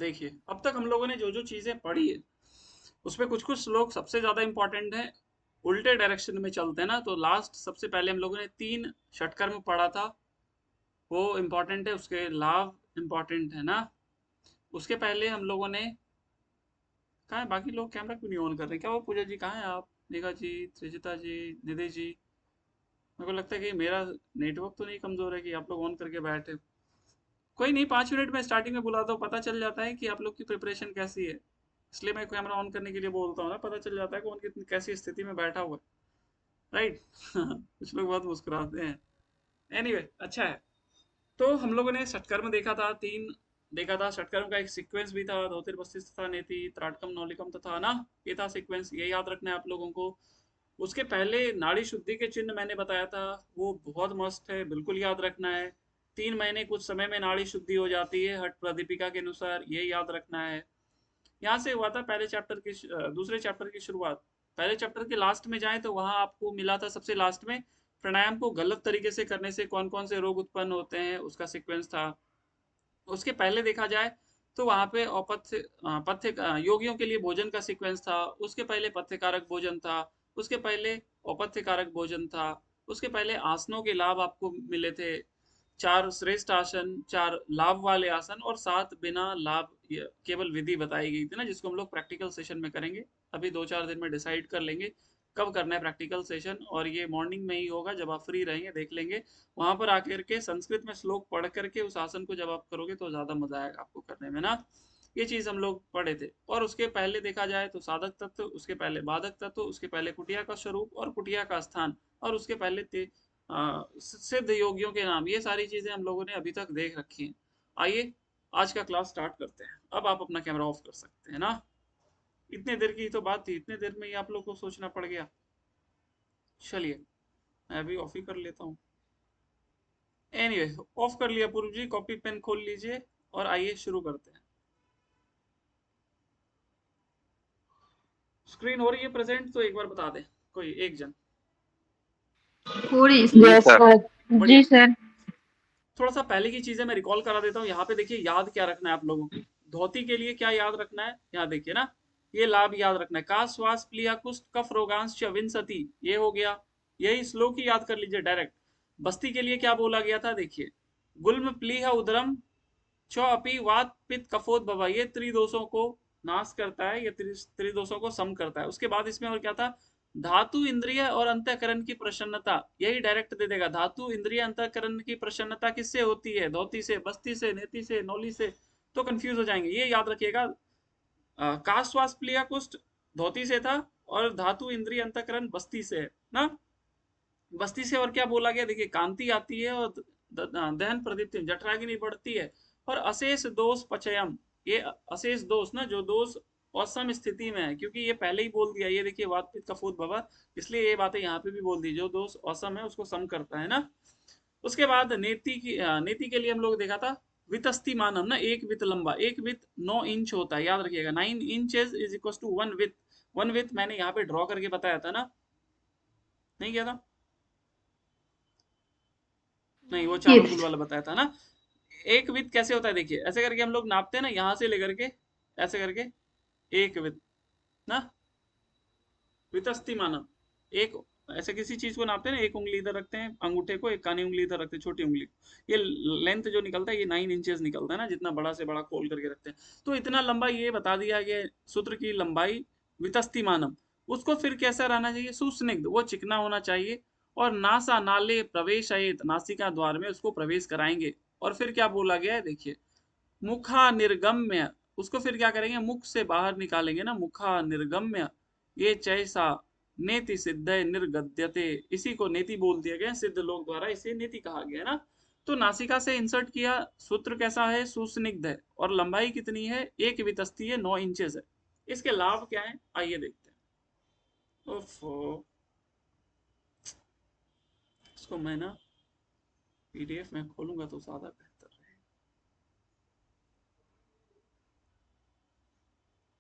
देखिए अब तक हम लोगों ने जो जो चीजें पढ़ी है उसमें कुछ कुछ श्लोक सबसे ज्यादा इंपॉर्टेंट है, उल्टे डायरेक्शन में चलते हैं ना, तो लास्ट सबसे पहले हम लोगों ने 3 षटकर्म पढ़ा था, वो इम्पोर्टेंट है, उसके लाभ इम्पोर्टेंट है ना। उसके पहले हम लोगों ने, कहाँ है बाकी लोग, कैमरा क्यों नहीं ऑन कर रहे हैं, क्या वो पूजा जी कहाँ है आप, मेघा जी, त्रिजिता जी, निधि जी, मेरे को लगता है कि मेरा नेटवर्क तो नहीं कमजोर है कि आप लोग ऑन करके बैठे। कोई नहीं, 5 मिनट में स्टार्टिंग में बुलाता हूँ, पता चल जाता है कि आप लोग की प्रिपरेशन कैसी है, इसलिए मैं कैमरा ऑन करने के लिए बोलता हूँ ना, पता चल जाता है कौन कितनी कैसी स्थिति में बैठा हुआ है, राइट। कुछ लोग बहुत मुस्कुराते हैं। एनीवे अच्छा है। तो हम लोगों ने षटकर्म देखा था, 3 देखा था, षटकर्म का एक सीक्वेंस भी था, धोतिर बस्तिस तथा नेति, त्राटकम नौलिकम तथा ना, ये था सीक्वेंस, ये याद रखना है आप लोगों को। उसके पहले नाड़ी शुद्धि के चिन्ह मैंने बताया था, वो बहुत मस्त है, बिल्कुल याद रखना है। 3 महीने कुछ समय में नाड़ी शुद्धि हो जाती है हठ प्रदीपिका के अनुसार, ये याद रखना है। यहाँ से हुआ था पहले चैप्टर की दूसरे चैप्टर की शुरुआत। पहले चैप्टर के लास्ट में जाए तो वहां आपको मिला था सबसे लास्ट में, प्राणायाम को गलत तरीके से करने से कौन कौन से रोग उत्पन्न होते हैं, उसका सीक्वेंस था। उसके पहले देखा जाए तो वहां पे औपथ्य पथ्य योगियों के लिए भोजन का सीक्वेंस था, उसके पहले पथ्य कारक भोजन था, उसके पहले औपथ्य कारक भोजन था, उसके पहले आसनों के लाभ आपको मिले थे, 4 श्रेष्ठ आसन, 4 लाभ वाले आसन और 7 बिना लाभ, केवल विधि बताई गई थी ना, जिसको हम लोग प्रैक्टिकल सेशन में करेंगे। अभी 2-4 दिन में डिसाइड कर लेंगे कब करना है प्रैक्टिकल सेशन, और ये मॉर्निंग में ही होगा जब आप फ्री रहेंगे, देख लेंगे। वहां पर आकर के संस्कृत में श्लोक पढ़ करके उस आसन को जब आप करोगे तो ज्यादा मजा आएगा आपको करने में ना। ये चीज हम लोग पढ़े थे। और उसके पहले देखा जाए तो साधक तत्व, उसके पहले बाधक तत्व, उसके पहले कुटिया का स्वरूप और कुटिया का स्थान, और उसके पहले सिद्ध योगियों के नाम, ये सारी चीजें हम लोगों ने अभी तक देख रखी हैं। आइए आज का क्लास स्टार्ट करते हैं, अब आप अपना कैमरा ऑफ कर सकते हैं ना। इतने देर की तो बात थी, इतने देर में ही आप लोग को सोचना पड़ गया। चलिए मैं अभी ऑफ ही कर लेता हूँ। एनीवे ऑफ कर लिया पूर्व जी, कॉपी पेन खोल लीजिए और आइए शुरू करते हैं। स्क्रीन हो रही है प्रेजेंट तो एक बार बता दें कोई एक जन। पूरी। Yes sir. जी बढ़िया। सर। थोड़ा सा पहले की चीजें मैं रिकॉल करा देता हूँ, यहाँ पे देखिए याद क्या रखना है आप लोगों को। धोती के लिए क्या याद रखना है, यहाँ देखिए ना, ये लाभ याद रखना है, का श्वास प्लिया कुष्ठ कफ रोगांश विंसति, ये हो गया, यही श्लोक ही याद कर लीजिए डायरेक्ट। बस्ती के लिए क्या बोला गया था, देखिए, गुल्म प्लीह उदरम चौ अपी वात पित्त कफोद्भव, ये त्रिदोषों को नाश करता है, ये त्रिदोषों को सम करता है। उसके बाद इसमें और क्या था, धातु इंद्रिय और अंतःकरण की प्रसन्नता, यही डायरेक्ट दे देगा, धातु इंद्रिय अंतःकरण की प्रसन्नता किससे होती है, धोती से, बस्ती से, नेति से, नौली से, तो कंफ्यूज हो जाएंगे, ये याद रखिएगा। काश्वास प्लिया कुष्ठ धोती से था, और धातु इंद्रिय अंतःकरण बस्ती से है ना। बस्ती से और क्या बोला गया, देखिए, कांति आती है और दहन प्रदीप्ति, जठराग्नि बढ़ती है, और अशेष दोष पचयम, ये अशेष दोष ना, जो दोष असम स्थिति में है, क्योंकि ये पहले ही बोल दिया, ये देखिए वात पित्त कफोत भवा, इसलिए ये बातें यहाँ पे भी बोल दी, जो दोष असम है उसको सम करता है ना। उसके बाद नेति के लिए हम लोग देखा था, वितस्ति मानम ना, एक वित लंबा, एक वित 9 इंच होता है, याद रखिएगा, 9 इंचेस इज इक्वल टू 1 विथ। 1 विथ मैंने यहाँ पे ड्रॉ करके बताया था ना, नहीं किया था, नहीं वो 4 अंगुल वाला बताया था ना। एक वित्त कैसे होता है, देखिए ऐसे करके हम लोग नापते हैं ना, यहां से लेकर के ऐसे करके, एक वित्त ना, वितस्ति मानव, एक, ऐसे किसी चीज को नापते हैं ना, एक उंगली इधर रखते हैं अंगूठे को, एक कानी उंगली इधर रखते हैं छोटी उंगली को, ये लेंथ जो निकलता है ये 9 इंचेस निकलता है ना, जितना बड़ा से बड़ा खोल करके रखते हैं। तो इतना लंबा ये बता दिया गया सूत्र की लंबाई, वितस्ति मानव। उसको फिर कैसा रहना चाहिए, सुस्निग्ध, वो चिकना होना चाहिए, और नासा नाले प्रवेश, नासिका द्वार में उसको प्रवेश कराएंगे। और फिर क्या बोला गया है, देखिए, मुखा निर्गम्य, उसको फिर क्या करेंगे, मुख से बाहर निकालेंगे ना, मुखा निर्गम्य, ये जैसा नेति सिद्ध निर्गद्यते, इसी को नेति बोल दिया गया सिद्ध लोग द्वारा, इसे नेति कहा गया ना। तो नासिका से इंसर्ट किया, सूत्र कैसा है, सुस्निग्ध है, और लंबाई कितनी है, एक वितस्ती है, 9 इंचेस है। इसके लाभ क्या है, आइए देखते हैं। ओफो, इसको मैं ना पीडीएफ में खोलूंगा तो ज्यादा बेहतर रहेगा।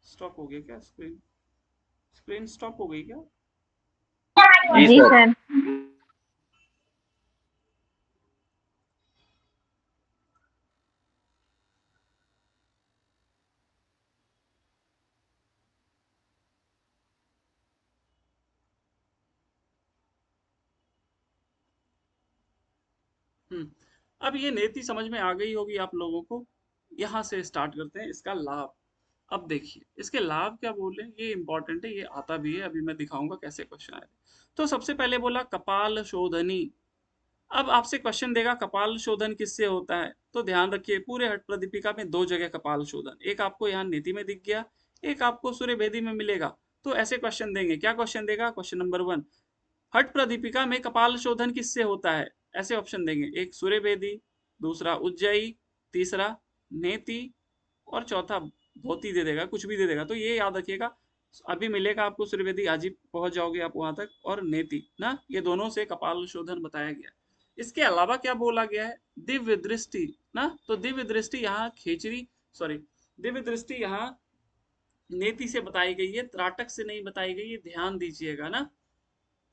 स्टॉप हो गया क्या स्क्रीन, स्क्रीन स्टॉप हो गई क्या। जी जी सर। सर। अब ये नेति समझ में आ गई होगी आप लोगों को। यहाँ से स्टार्ट करते हैं इसका लाभ। अब देखिए इसके लाभ क्या बोले, ये इंपॉर्टेंट है, ये आता भी है, अभी मैं दिखाऊंगा कैसे क्वेश्चन आए। तो सबसे पहले बोला कपाल शोधनी। अब आपसे क्वेश्चन देगा कपाल शोधन किससे होता है, तो ध्यान रखिए पूरे हट प्रदीपिका में दो जगह कपाल शोधन, एक आपको यहाँ नीति में दिख गया, एक आपको सूर्य भेदी में मिलेगा। तो ऐसे क्वेश्चन देंगे, क्या क्वेश्चन देगा, क्वेश्चन नंबर 1, हट प्रदीपिका में कपाल शोधन किससे होता है, ऐसे ऑप्शन देंगे, एक सूर्य भेदी, दूसरा उज्जयी, तीसरा नेति, और चौथा धोती दे देगा, कुछ भी दे देगा। तो ये याद रखिएगा, अभी मिलेगा आपको सूर्यवेदी, आज ही पहुंच जाओगे आप वहां तक, और नेति ना, ये दोनों से कपाल शोधन बताया गया। इसके अलावा क्या बोला गया है, दिव्य दृष्टि ना, तो दिव्य दृष्टि यहाँ खेचरी, सॉरी, दिव्य दृष्टि यहाँ नेति से बताई गई है, त्राटक से नहीं बताई गई है, ध्यान दीजिएगा ना।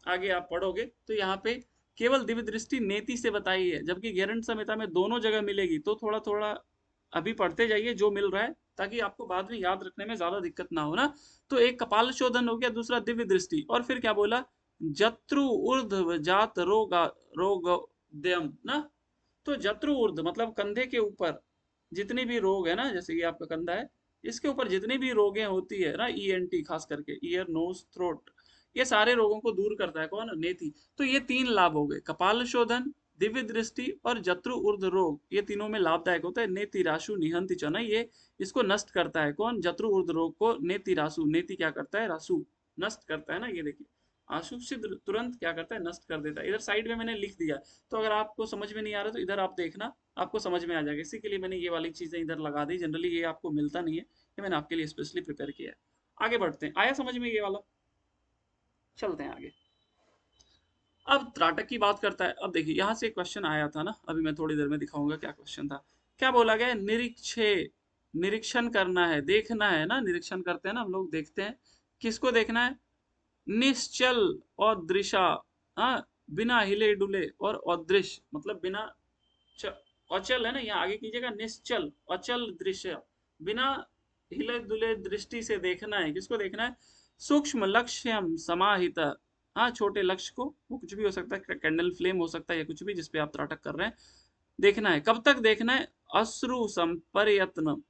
आगे आप पढ़ोगे तो यहाँ पे केवल दिव्य दृष्टि नेति से बताई है, जबकि गेरंट संहिता में दोनों जगह मिलेगी। तो थोड़ा थोड़ा अभी पढ़ते जाइए जो मिल रहा है, ताकि आपको बाद में याद रखने में ज्यादा दिक्कत ना हो ना। तो एक कपाल शोधन हो गया, दूसरा दिव्य दृष्टि, और फिर क्या बोला, जत्रु ऊर्ध्व जात रोगोद्यम ना। तो जत्रु ऊर्ध्व मतलब कंधे के ऊपर जितनी भी रोग है ना, जैसे ये आपका कंधा है, इसके ऊपर जितनी भी रोगें होती है ना, ईएनटी खास करके ईयर नोज थ्रोट, ये सारे रोगों को दूर करता है कौन, नेति। तो ये तीन लाभ हो गए, कपाल शोधन, दिव्य दृष्टि और जत्रु ऊर्ध्व रोग, ये तीनों में लाभदायक होता है। नेति राशु निहंति चना, ये इसको नष्ट करता है कौन, जत्रु ऊर्ध्व रोग को नेति राशु, नेति क्या करता है, राशु नष्ट करता है ना, ये देखिए आशु सिद्ध तुरंत क्या करता है, नष्ट कर देता है। इधर साइड में मैंने लिख दिया, तो अगर आपको समझ में नहीं आ रहा तो इधर आप देखना, आपको समझ में आ जाएगा। इसी के लिए मैंने ये वाली चीजें इधर लगा दी, जनरली ये आपको मिलता नहीं है, ये मैंने आपके लिए स्पेशली प्रिपेयर किया है। आगे बढ़ते हैं, आया समझ में ये वाला, चलते हैं आगे। अब त्राटक की बात करता है। अब देखिए यहाँ से क्वेश्चन आया था ना, अभी मैं थोड़ी देर में दिखाऊंगा क्या क्वेश्चन था। क्या बोला गया, निरीक्षे, निरीक्षण करना है, देखना है ना, निरीक्षण करते हैं ना हम लोग, देखते हैं, किसको देखना है, निश्चल और दृशा, हाँ, बिना हिले डुले, और अदृश्य मतलब बिना अचल है ना, यहाँ आगे कीजिएगा, निश्चल अचल दृश्य, बिना हिले डुले दृष्टि से देखना है, किसको देखना है, सूक्ष्म लक्ष्यम समाहित, हाँ, छोटे लक्ष्य को, वो कुछ भी हो सकता है, कैंडल फ्लेम हो सकता है या कुछ भी जिसपे आप त्राटक कर रहे हैं, देखना है। कब तक देखना है, अश्रु संप्रयत्न,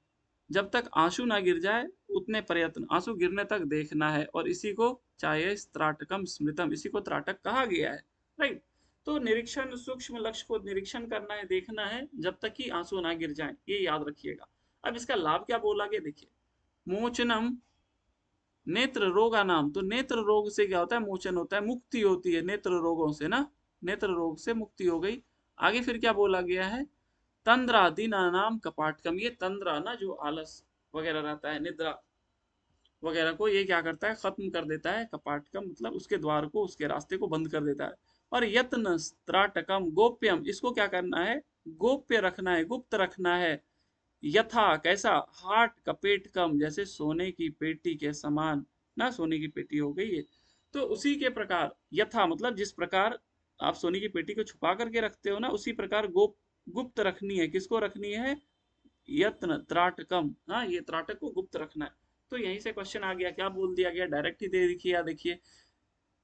जब तक आंसू ना गिर जाए उतने प्रयत्न, आंसू गिरने तक देखना है, और इसी को चाहे त्राटकम स्मृतम, इसी को त्राटक कहा गया है, राइट। तो निरीक्षण, सूक्ष्म लक्ष्य को निरीक्षण करना है, देखना है, जब तक कि आंसू ना गिर जाए, ये याद रखिएगा। अब इसका लाभ क्या बोला गया, देखिए, मोचनम नेत्र रोगा नाम, तो नेत्र रोग से क्या होता है, मोचन होता है, मुक्ति होती है नेत्र रोगों से ना, नेत्र रोग से मुक्ति हो गई। आगे फिर क्या बोला गया है, तंद्रा दीना नाम कपाटकम, ये तंद्रा ना जो आलस वगैरह रहता है, निद्रा वगैरह को ये क्या करता है, खत्म कर देता है, कपाटकम मतलब उसके द्वार को, उसके रास्ते को बंद कर देता है। और यत्न त्राटकम गोप्यम, इसको क्या करना है, गोप्य रखना है, गुप्त रखना है, यथा कैसा, हाट कपेट कम, जैसे सोने की पेटी के समान ना, सोने की पेटी हो गई है, तो उसी के प्रकार, यथा मतलब जिस प्रकार आप सोने की पेटी को छुपा करके रखते हो ना, उसी प्रकार गुप्त रखनी है, किसको रखनी है, यत्न त्राटकम, हाँ, ये त्राटक को गुप्त रखना है। तो यहीं से क्वेश्चन आ गया, क्या बोल दिया गया, डायरेक्ट ही दे दिया, देखिए,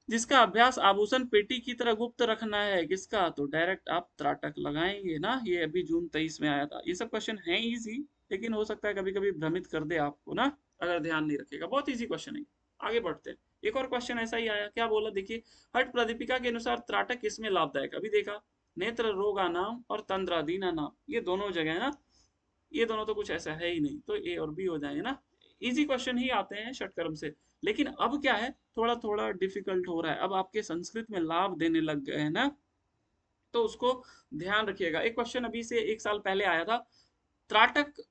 जिसका अभ्यास आभूषण पेटी की तरह गुप्त रखना है, किसका, तो डायरेक्ट आप त्राटक लगाएंगे ना, ये अभी जून 23 में आया था। ये सब क्वेश्चन है इजी, लेकिन हो सकता है कभी कभी भ्रमित कर दे आपको ना, अगर ध्यान नहीं रखेगा। बहुत इजी क्वेश्चन है। आगे बढ़ते हैं, एक और क्वेश्चन ऐसा ही आया, क्या बोला, देखिए, हट प्रदीपिका के अनुसार त्राटक किसमें लाभदायक, अभी देखा, नेत्र रोगा नाम और तंद्रादीना नाम, ये दोनों जगह है ना, ये दोनों तो कुछ ऐसा है ही नहीं, तो ए और बी हो जाएंगे ना। इजी क्वेश्चन ही आते हैं षटकर्म से। लेकिन अब क्या है, थोड़ा थोड़ा डिफिकल्ट हो रहा है, अब आपके संस्कृत में लाभ देने लग गए हैं ना, तो उसको ध्यान रखिएगा। एक क्वेश्चन अभी से 1 साल पहले आया था, त्राटक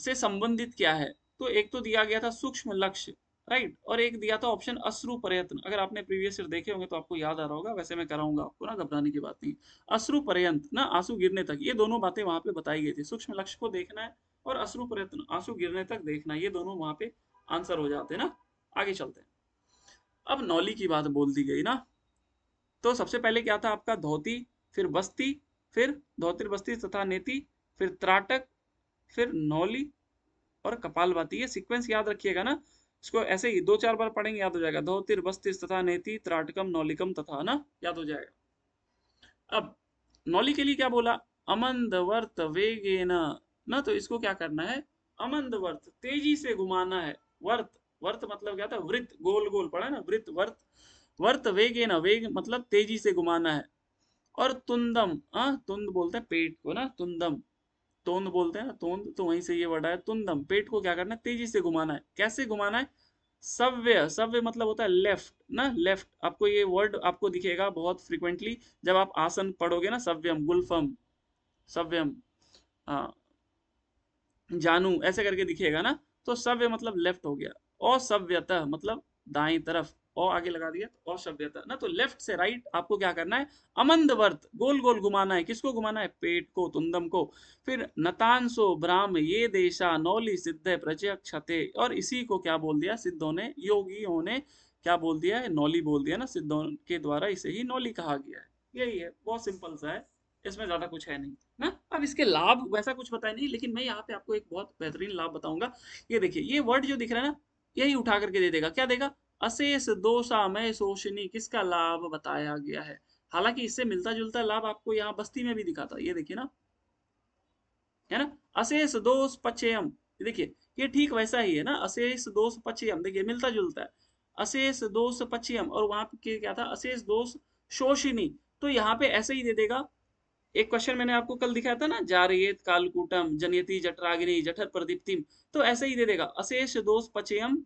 से संबंधित क्या है, तो एक तो दिया गया था सूक्ष्म लक्ष्य, राइट, और एक दिया था ऑप्शन अश्रु प्रयत्न। अगर आपने प्रीवियस ईयर देखे होंगे तो आपको याद आ रहा होगा, वैसे मैं कराऊंगा आपको ना, घबराने की बात नहीं। अश्रु पर्यंत ना, आंसू गिरने तक, ये दोनों बातें वहां पे बताई गई थी, सूक्ष्म लक्ष्य को देखना है और अश्रु प्रयत्न आंसू गिरने तक देखना, ये दोनों वहां पे आंसर हो जाते हैं ना। आगे चलते हैं, अब नौली की बात बोल दी गई ना, तो सबसे पहले क्या था आपका, धोती, फिर बस्ती, फिर धोतिर बस्ती तथा नेति, फिर त्राटक, फिर नौली और कपालभाति, ये सीक्वेंस याद रखिएगा ना, इसको ऐसे ही 2-4 बार पढ़ेंगे याद हो जाएगा, धोतिर बस्तिर तथा नेति त्राटकम नौलिकम तथा ना, याद हो जाएगा। अब नौली के लिए क्या बोला, अमंद वर्त वेगेन ना, तो इसको क्या करना है, अमंद वर्त तेजी से घुमाना है, वर्त, वर्त मतलब क्या था, वृत्त, गोल गोल पड़ा है ना, वृत्त वर्त, वर्त वेगेन, वेग मतलब तेजी से घुमाना है। और तुंदम, तुंद बोलते हैं पेट को ना, तुंदम, तोंद बोलते हैं ना, तोंद, तो वहीं से ये वर्ड आया तुंदम, पेट को क्या करना है, तेजी से घुमाना है। कैसे घुमाना है, सव्य, सव्य मतलब होता है लेफ्ट ना, लेफ्ट, आपको ये वर्ड आपको दिखेगा बहुत फ्रिक्वेंटली जब आप आसन पढ़ोगे ना, सव्यम, गुल्फम, सव्यम, हाँ, जानू, ऐसे करके दिखेगा ना, तो सव्य मतलब लेफ्ट हो गया, असव्यतः मतलब दाएं तरफ, और आगे लगा दिया तो असभ्यता ना, तो लेफ्ट से राइट आपको क्या करना है, अमंद वर्त, गोल गोल घुमाना है, किसको घुमाना है, पेट को, तुंदम को। फिर नतांसो ब्राह्म ये देशा नौली सिद्ध प्रत्यक्षते, और इसी को क्या बोल दिया सिद्धों ने, योगियों ने क्या बोल दिया है, नौली बोल दिया ना, सिद्धों के द्वारा इसे ही नौली कहा गया है। यही है, बहुत सिंपल सा है, इसमें ज्यादा कुछ है नहीं ना। अब इसके लाभ वैसा कुछ बताया नहीं, लेकिन मैं यहाँ पे आपको एक बहुत बेहतरीन लाभ बताऊंगा। ये देखिए, ये वर्ड जो दिख रहा है ना, यही उठा करके दे देगा, क्या देगा, अशेष दोषामय शोषणी, किसका लाभ बताया गया है। हालांकि इससे मिलता जुलता लाभ आपको यहाँ बस्ती में भी दिखा था, ये देखिए ना, है ना, अशेष दोष पचयम, देखिए ये ठीक वैसा ही है ना, अशेष दोष पचयम, देखिए मिलता जुलता है, अशेष दोष पचयम, और वहां पे क्या था, अशेष दोष शोषिनी, तो यहाँ पे ऐसे ही दे देगा। एक क्वेश्चन मैंने आपको कल दिखाया था ना, जारयेत कालकूटम जनयति जठराग्नि जठर प्रदीप्तिम, तो ऐसे ही दे देगा, अशेष दोष पचयम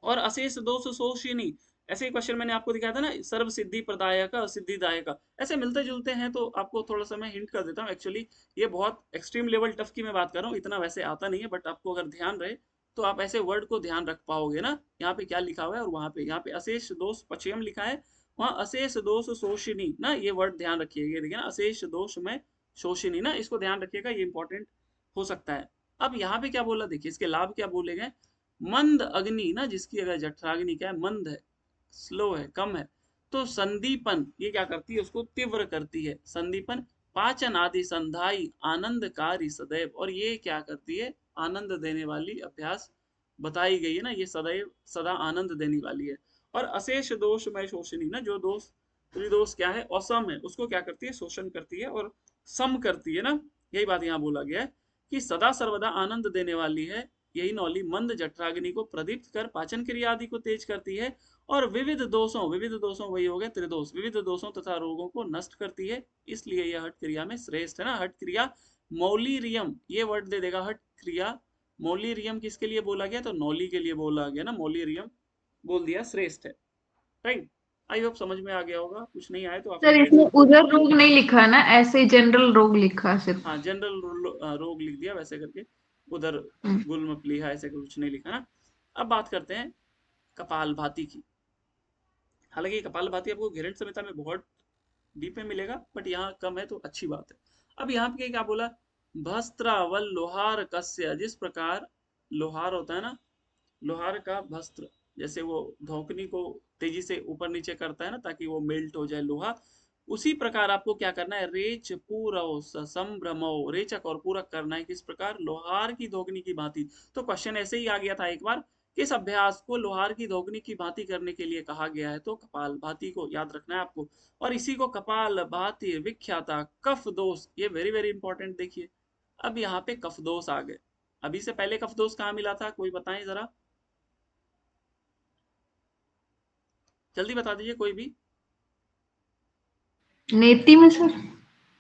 और अशेष दोष शोषिनी। ऐसे ही क्वेश्चन मैंने आपको दिखाया था ना, सर्व सिद्धि प्रदायक सिद्धिदायक, ऐसे मिलते जुलते हैं, तो आपको थोड़ा सा मैं हिंट कर देता हूँ। एक्चुअली ये बहुत एक्सट्रीम लेवल टफ की मैं बात कर रहा हूँ, इतना वैसे आता नहीं है, बट आपको अगर ध्यान रहे तो आप ऐसे वर्ड को ध्यान रख पाओगे ना। यहाँ पे क्या लिखा हुआ है, और वहां पे यहाँ पे अशेष दोष पचयम लिखा है, वहां अशेष दोष शोषिनी ना, ये वर्ड ध्यान रखिएगा, ये देखिए ना, अशेष दोष में शोषिनी ना, इसको ध्यान रखिएगा, ये इंपॉर्टेंट हो सकता है। अब यहाँ पे क्या बोला, देखिए इसके लाभ क्या बोले गए, मंद अग्नि ना, जिसकी अगर जठराग्नि क्या है, मंद है, स्लो है, कम है, तो संदीपन ये क्या करती है, उसको तीव्र करती है, संदीपन, पाचन आदि संधाई आनंदकारी सदैव, और ये क्या करती है, आनंद देने वाली अभ्यास बताई गई है ना, ये सदैव सदा आनंद देने वाली है। और अशेष दोष में शोषणी ना, जो दोष त्रिदोष क्या है, असम है, उसको क्या करती है, शोषण करती है और सम करती है ना, यही बात यहाँ बोला गया है कि सदा सर्वदा आनंद देने वाली है। यही नौली मंद जठराग्नि को प्रदीप्त कर पाचन क्रिया आदि को तेज करती है, और विविध दोषों वही हो गया त्रिदोष, विविध दोषों तथा रोगों को नष्ट करती है, इसलिए यह हठ क्रिया में श्रेष्ठ है ना। हठ क्रिया मौलिरियम, ये वर्ड दे देगा, हठ क्रिया मौलिरियम किसके लिए बोला गया, तो नौली के लिए बोला गया ना, मौलिरियम बोल दिया, श्रेष्ठ है, राइट। आई होप समझ में आ गया होगा, कुछ नहीं आए तो आप सर मुझे, इसमें उधर रोग नहीं लिखा ना, ऐसे जनरल रोग लिखा सिर्फ। हाँ जनरल रोग लिख दिया वैसे करके, उधर हम्म। गुल्म प्लीहा ऐसे कुछ नहीं लिखा ना। अब बात करते हैं कपाल भाती की। हालांकि कपाल भाती आपको घिरण्य संहिता में बहुत डीप में मिलेगा, बट यहाँ कम है तो अच्छी बात है। अब यहाँ पे क्या बोला, भस्त्रावल लोहार कस्य, जिस प्रकार लोहार होता है ना, लोहार का भस्त्र, जैसे वो धोकनी को तेजी से ऊपर नीचे करता है ना ताकि वो मेल्ट हो जाए लोहा, उसी प्रकार आपको क्या करना है, रेच पूरव संभ्रमो, रेचक और पूरक करना है, किस प्रकार, लोहार की धोकनी की भांति। तो क्वेश्चन ऐसे ही आ गया था एक बार, किस अभ्यास को लोहार की धोकनी की भांति करने के लिए कहा गया है, तो कपाल भाती को याद रखना है आपको। और इसी को कपाल भाती विख्याता कफ दोष, ये वेरी वेरी इंपॉर्टेंट, देखिए अब यहाँ पे कफ दोष आ गए। अभी से पहले कफ दोष कहाँ मिला था, कोई बताएं जरा, जल्दी बता दीजिए कोई भी। नेति में सर।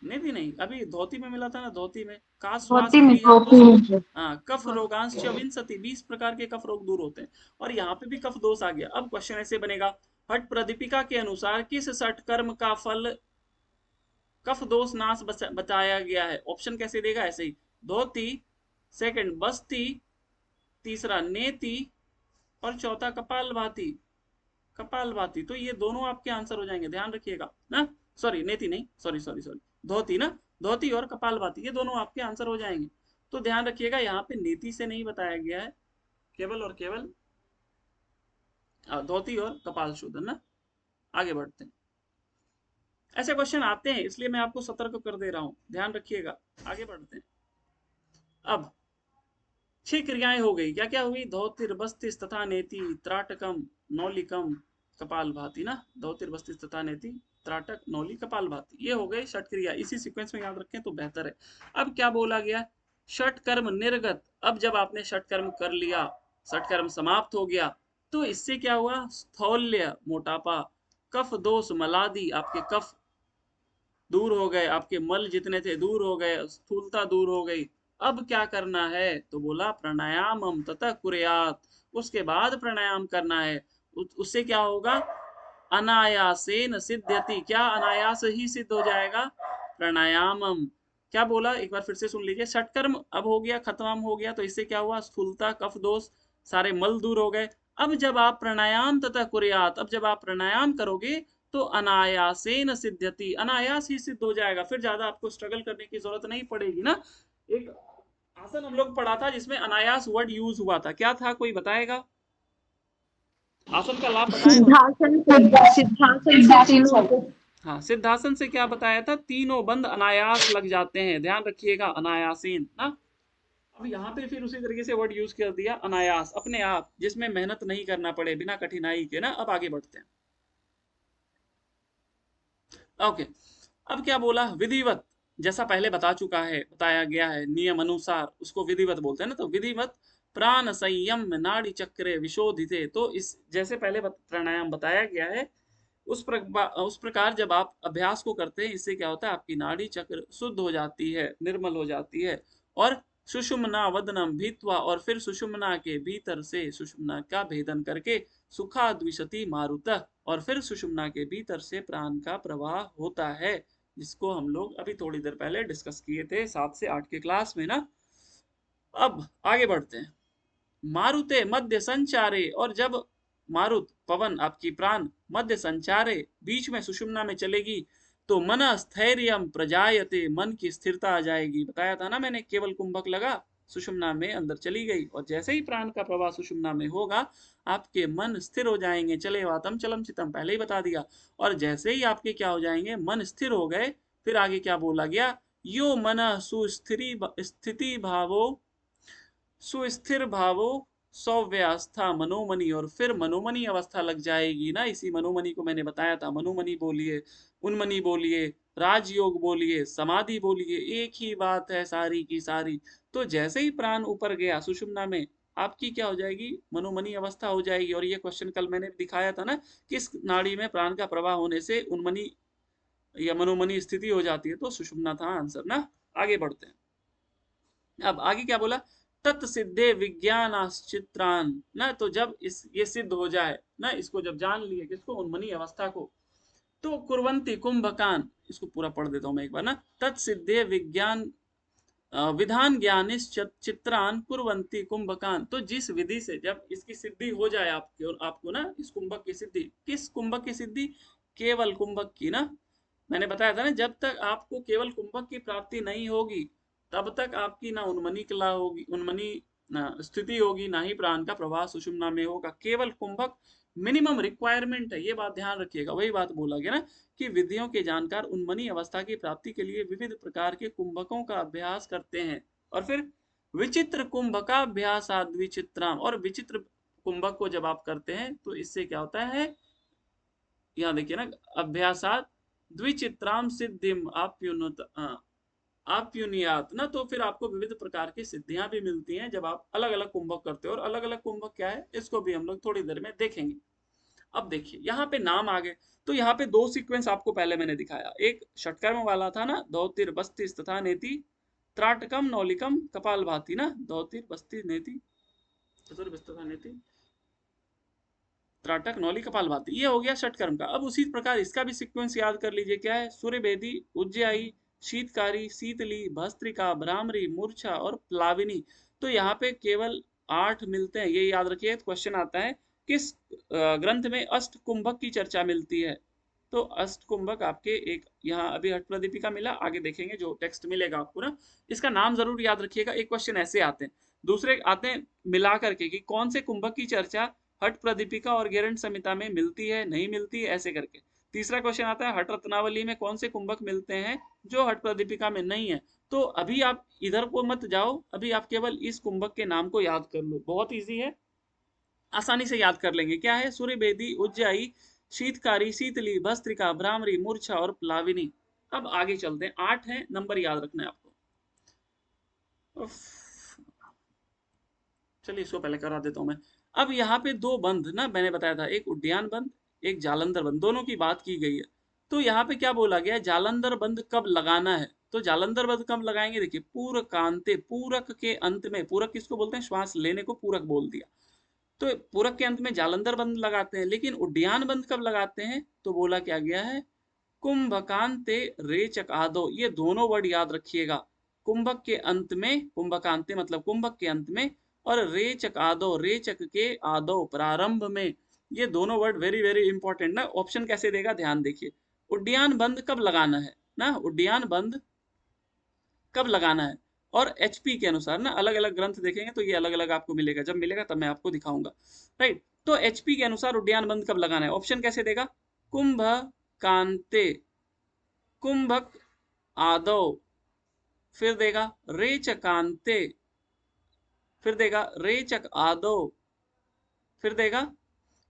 नहीं नहीं, अभी धोती में मिला था ना, धोती में, का श्वास धोती में, प्लीहा, धोती में सर। हाँ, कफ रोगांश विंसति, 20 प्रकार के कफ रोग दूर होते हैं, और यहाँ पे भी कफ दोष आ गया। अब क्वेश्चन ऐसे बनेगा, हट प्रदीपिका के अनुसार किस सठ कर्म का फल कफ दोष नाश बताया गया है। ऑप्शन कैसे देगा, ऐसे ही, धोती, सेकंड बस्ती, तीसरा नेति, और चौथा कपाल भाती, कपाल भाती, तो ये दोनों आपके आंसर हो जाएंगे, ध्यान रखिएगा ना, सॉरी नेति नहीं, सॉरी सॉरी सॉरी, धोती ना, धोती और कपाल भाती ये दोनों आपके आंसर हो जाएंगे। तो ध्यान रखिएगा, यहाँ पे नेति से नहीं बताया गया है, केवल और केवल धोती और कपाल शोधन ना। आगे बढ़ते हैं, ऐसे क्वेश्चन आते हैं इसलिए मैं आपको सतर्क कर दे रहा हूं, ध्यान रखिएगा। आगे बढ़ते हैं, अब 6 क्रियाएं हो गई, क्या क्या हुई, धोतिर बस्तिस तथा नेति त्राटकम नौलिकम कपाल भाती ना, धोतिर बस्तिस तथा नेति त्राटक नौली कपालभाति। ये हो गए षट क्रिया, इसी सीक्वेंस में याद रखें तो बेहतर है। अब क्या बोला गया, षट कर्म निर्गत। अब जब आपने षट कर्म कर लिया, षट कर्म समाप्त हो गया, तो इससे क्या हुआ, स्थौल्य मोटापा, कफ दोष मलादि, आपके कफ दूर हो गए, आपके मल जितने थे दूर हो गए, स्थूलता दूर हो गई। अब क्या करना है, तो बोला प्राणायामम ततः कुर्यात। उसके बाद प्राणायाम करना है, उससे क्या होगा, अनायासेन सिद्ध्यति, क्या अनायास ही सिद्ध हो जाएगा, प्राणायामम। क्या बोला, एक बार फिर से सुन लीजिए, षटकर्म अब हो गया, खत्म हो गया, तो इससे क्या हुआ, स्थूलता कफ दोष सारे मल दूर हो गए। अब जब आप प्राणायाम तथा कुर्यात, अब जब आप प्राणायाम करोगे तो अनायासेन सिद्ध्यति, अनायास ही सिद्ध हो जाएगा, फिर ज्यादा आपको स्ट्रगल करने की जरूरत नहीं पड़ेगी ना। एक आसन हम लोग पढ़ा था जिसमें अनायास वर्ड यूज हुआ था, क्या था, कोई बताएगा, आसन का लाभ बताएं। सिद्धासन से तीनों। हाँ, सिद्धासन से क्या बताया था, तीनों बंद अनायास लग जाते हैं, ध्यान रखिएगा, अनायासीन ना। अब यहाँ पे फिर उसी तरीके से वर्ड यूज कर दिया, अनायास, अपने आप, जिसमें मेहनत नहीं करना पड़े, बिना कठिनाई के ना। अब आगे बढ़ते हैं, ओके। अब क्या बोला, विधिवत, जैसा पहले बता चुका है, बताया गया है, नियम अनुसार उसको विधिवत बोलते हैं ना। तो विधिवत प्राण संयम नाड़ी चक्रे विशोधिते, तो इस जैसे पहले प्राणायाम बताया गया है, उस प्रकार जब आप अभ्यास को करते हैं, इससे क्या होता है, आपकी नाड़ी चक्र शुद्ध हो जाती है, निर्मल हो जाती है। और सुषुम्ना वदनम भीत्वा, और फिर सुषुम्ना के भीतर से, सुषुम्ना का भेदन करके, सुखा द्विशति मारुतः, और फिर सुषुम्ना के भीतर से प्राण का प्रवाह होता है, जिसको हम लोग अभी थोड़ी देर पहले डिस्कस किए थे 7 से 8 के क्लास में ना। अब आगे बढ़ते हैं, मारुते मध्य संचारे, और जब मारुत पवन आपकी प्राण मध्य संचारे, बीच में सुषुम्ना में चलेगी, तो मन स्थैर्यम प्रजायते, मन की स्थिरता आ जाएगी। बताया था ना मैंने, केवल कुंभक लगा, सुषुम्ना में अंदर चली गई, और जैसे ही प्राण का प्रवाह सुषुम्ना में होगा, आपके मन स्थिर हो जाएंगे, चले वातम चलम चितम, पहले ही बता दिया। और जैसे ही आपके क्या हो जाएंगे, मन स्थिर हो गए, फिर आगे क्या बोला गया, यो मन सुस्थिति भावो, सुस्थिर भावो सौव्यवस्था मनोमनी, और फिर मनोमनी अवस्था लग जाएगी ना। इसी मनोमनी को मैंने बताया था, मनोमनी बोलिए, उन्मनी बोलिए, राजयोग बोलिए, समाधि बोलिए, एक ही बात है सारी की सारी। तो जैसे ही प्राण ऊपर गया सुषुम्ना में, आपकी क्या हो जाएगी, मनोमनी अवस्था हो जाएगी। और ये क्वेश्चन कल मैंने दिखाया था ना, किस नाड़ी में प्राण का प्रवाह होने से उन्मनी या मनोमनी स्थिति हो जाती है, तो सुषुम्ना था आंसर ना। आगे बढ़ते हैं, अब आगे क्या बोला, तत्सिद्धे विज्ञानाश्चित्रान ना। तो जब ये सिद्ध हो जाए ना, इसको जब जान लिए, किसको, उन्मनी अवस्था को, तो कुर्वन्ति कुंभकान, इसको पूरा पढ़ देता हूं मैं एक बार ना। तत्सिद्धे विज्ञान विधान ज्ञानिश चित्रान कुर्वन्ति कुंभकान, तो जिस विधि से जब इसकी सिद्धि हो जाए आपको ना, इस कुंभक की सिद्धि, किस कुंभक की सिद्धि, केवल कुंभक की ना। मैंने बताया था ना, जब तक आपको केवल कुंभक की प्राप्ति नहीं होगी, तब तक आपकी ना उन्मनी कला होगी, उन्मनी ना स्थिति होगी, ना ही प्राण का प्रवाह सुषुम्ना में होगा। केवल कुंभक मिनिमम रिक्वायरमेंट है, ये बात ध्यान रखिएगा। वही बात बोला गया ना कि विधियों के जानकार उन्मनी अवस्था की प्राप्ति के लिए विविध प्रकार के कुंभकों का अभ्यास करते हैं। और फिर विचित्र कुंभकाभ्यास द्विचित्राम, और विचित्र कुंभक को जब आप करते हैं, तो इससे क्या होता है, यहाँ देखिए ना, अभ्यासात द्विचित्राम सिद्धिम आप्युनियात ना। तो फिर आपको विविध प्रकार की सिद्धियां भी मिलती हैं जब आप अलग अलग कुंभक करते हो। और अलग अलग कुंभक क्या है, इसको भी हम लोग थोड़ी देर में देखेंगे। अब देखिए यहाँ पे नाम आ गए, तो यहाँ पे दो सीक्वेंस आपको पहले मैंने दिखाया, एक षटकर्म वाला था ना, धौतिर बस्तिस तथा नेति, त्राटकम नौलिकम कपालभाति ना, धौतिर बस्ती नेति तथा नेति, त्राटक नौली कपालभाति, ये हो गया षटकर्म का। अब उसी प्रकार इसका भी सीक्वेंस याद कर लीजिए, क्या है, सूर्यभेदी, उज्जयी, शीतकारी, शीतली, भस्त्रिका, भ्रामरी, मूर्छा और प्लाविनी। तो यहाँ पे केवल 8 मिलते हैं, ये याद रखिए। क्वेश्चन आता है किस ग्रंथ में अष्ट कुंभक की चर्चा मिलती है, तो अष्ट कुंभक आपके एक यहाँ अभी हठ प्रदीपिका मिला, आगे देखेंगे जो टेक्स्ट मिलेगा आपको ना, इसका नाम जरूर याद रखिएगा। एक क्वेश्चन ऐसे आते हैं, दूसरे आते हैं मिला करके कि कौन से कुंभक की चर्चा हठ प्रदीपिका और गेरंट संहिता में मिलती है, नहीं मिलती है, ऐसे करके। तीसरा क्वेश्चन आता है हठ रत्नावली में कौन से कुंभक मिलते हैं जो हठ प्रदीपिका में नहीं है। तो अभी आप इधर को मत जाओ, अभी आप केवल इस कुंभक के नाम को याद कर लो, बहुत इजी है, आसानी से याद कर लेंगे। क्या है, सूर्यभेदी, उज्जयी, शीतकारी, शीतली, भस्त्रिका, भ्रामरी, मूर्छा और प्लाविनी। अब आगे चलते हैं, 8 है, नंबर याद रखना है आपको। चलिए इसको पहले करा देता हूं मैं। अब यहाँ पे दो बंध ना मैंने बताया था, एक उड्डयन बंध, एक जालंधर बंध, दोनों की बात की गई है। तो यहाँ पे क्या बोला गया है, जालंधर बंध कब लगाना है। तो जालंधर बंध कब लगाएंगे, देखिए पूरकांते, पूरक के अंत में, पूरक किसको बोलते हैं, श्वास लेने को पूरक बोल दिया, तो पूरक के अंत में जालंधर बंध लगाते हैं। लेकिन उड्डयन बंध कब लगाते हैं, तो बोला क्या गया है, कुंभकांते रेचक आदो, ये दोनों वर्ड याद रखिएगा। कुंभक के अंत में, कुंभकांते मतलब कुंभक के अंत में, और रेचक आदो, रेचक के आदो, प्रारंभ में। ये दोनों वर्ड वेरी वेरी इंपॉर्टेंट ना। ऑप्शन कैसे देगा, ध्यान देखिए। उड्डयन बंद कब लगाना है ना, उड्डयन बंद कब लगाना है, और एचपी के अनुसार ना, अलग अलग ग्रंथ देखेंगे तो ये अलग अलग आपको मिलेगा, जब मिलेगा तब मैं आपको दिखाऊंगा, राइट। तो एचपी के अनुसार उड्डयन बंद कब लगाना है, ऑप्शन कैसे देगा, कुंभ कांते, कुंभक आदो, फिर देगा रेचकांते, फिर देगा रेचक आदो, फिर देगा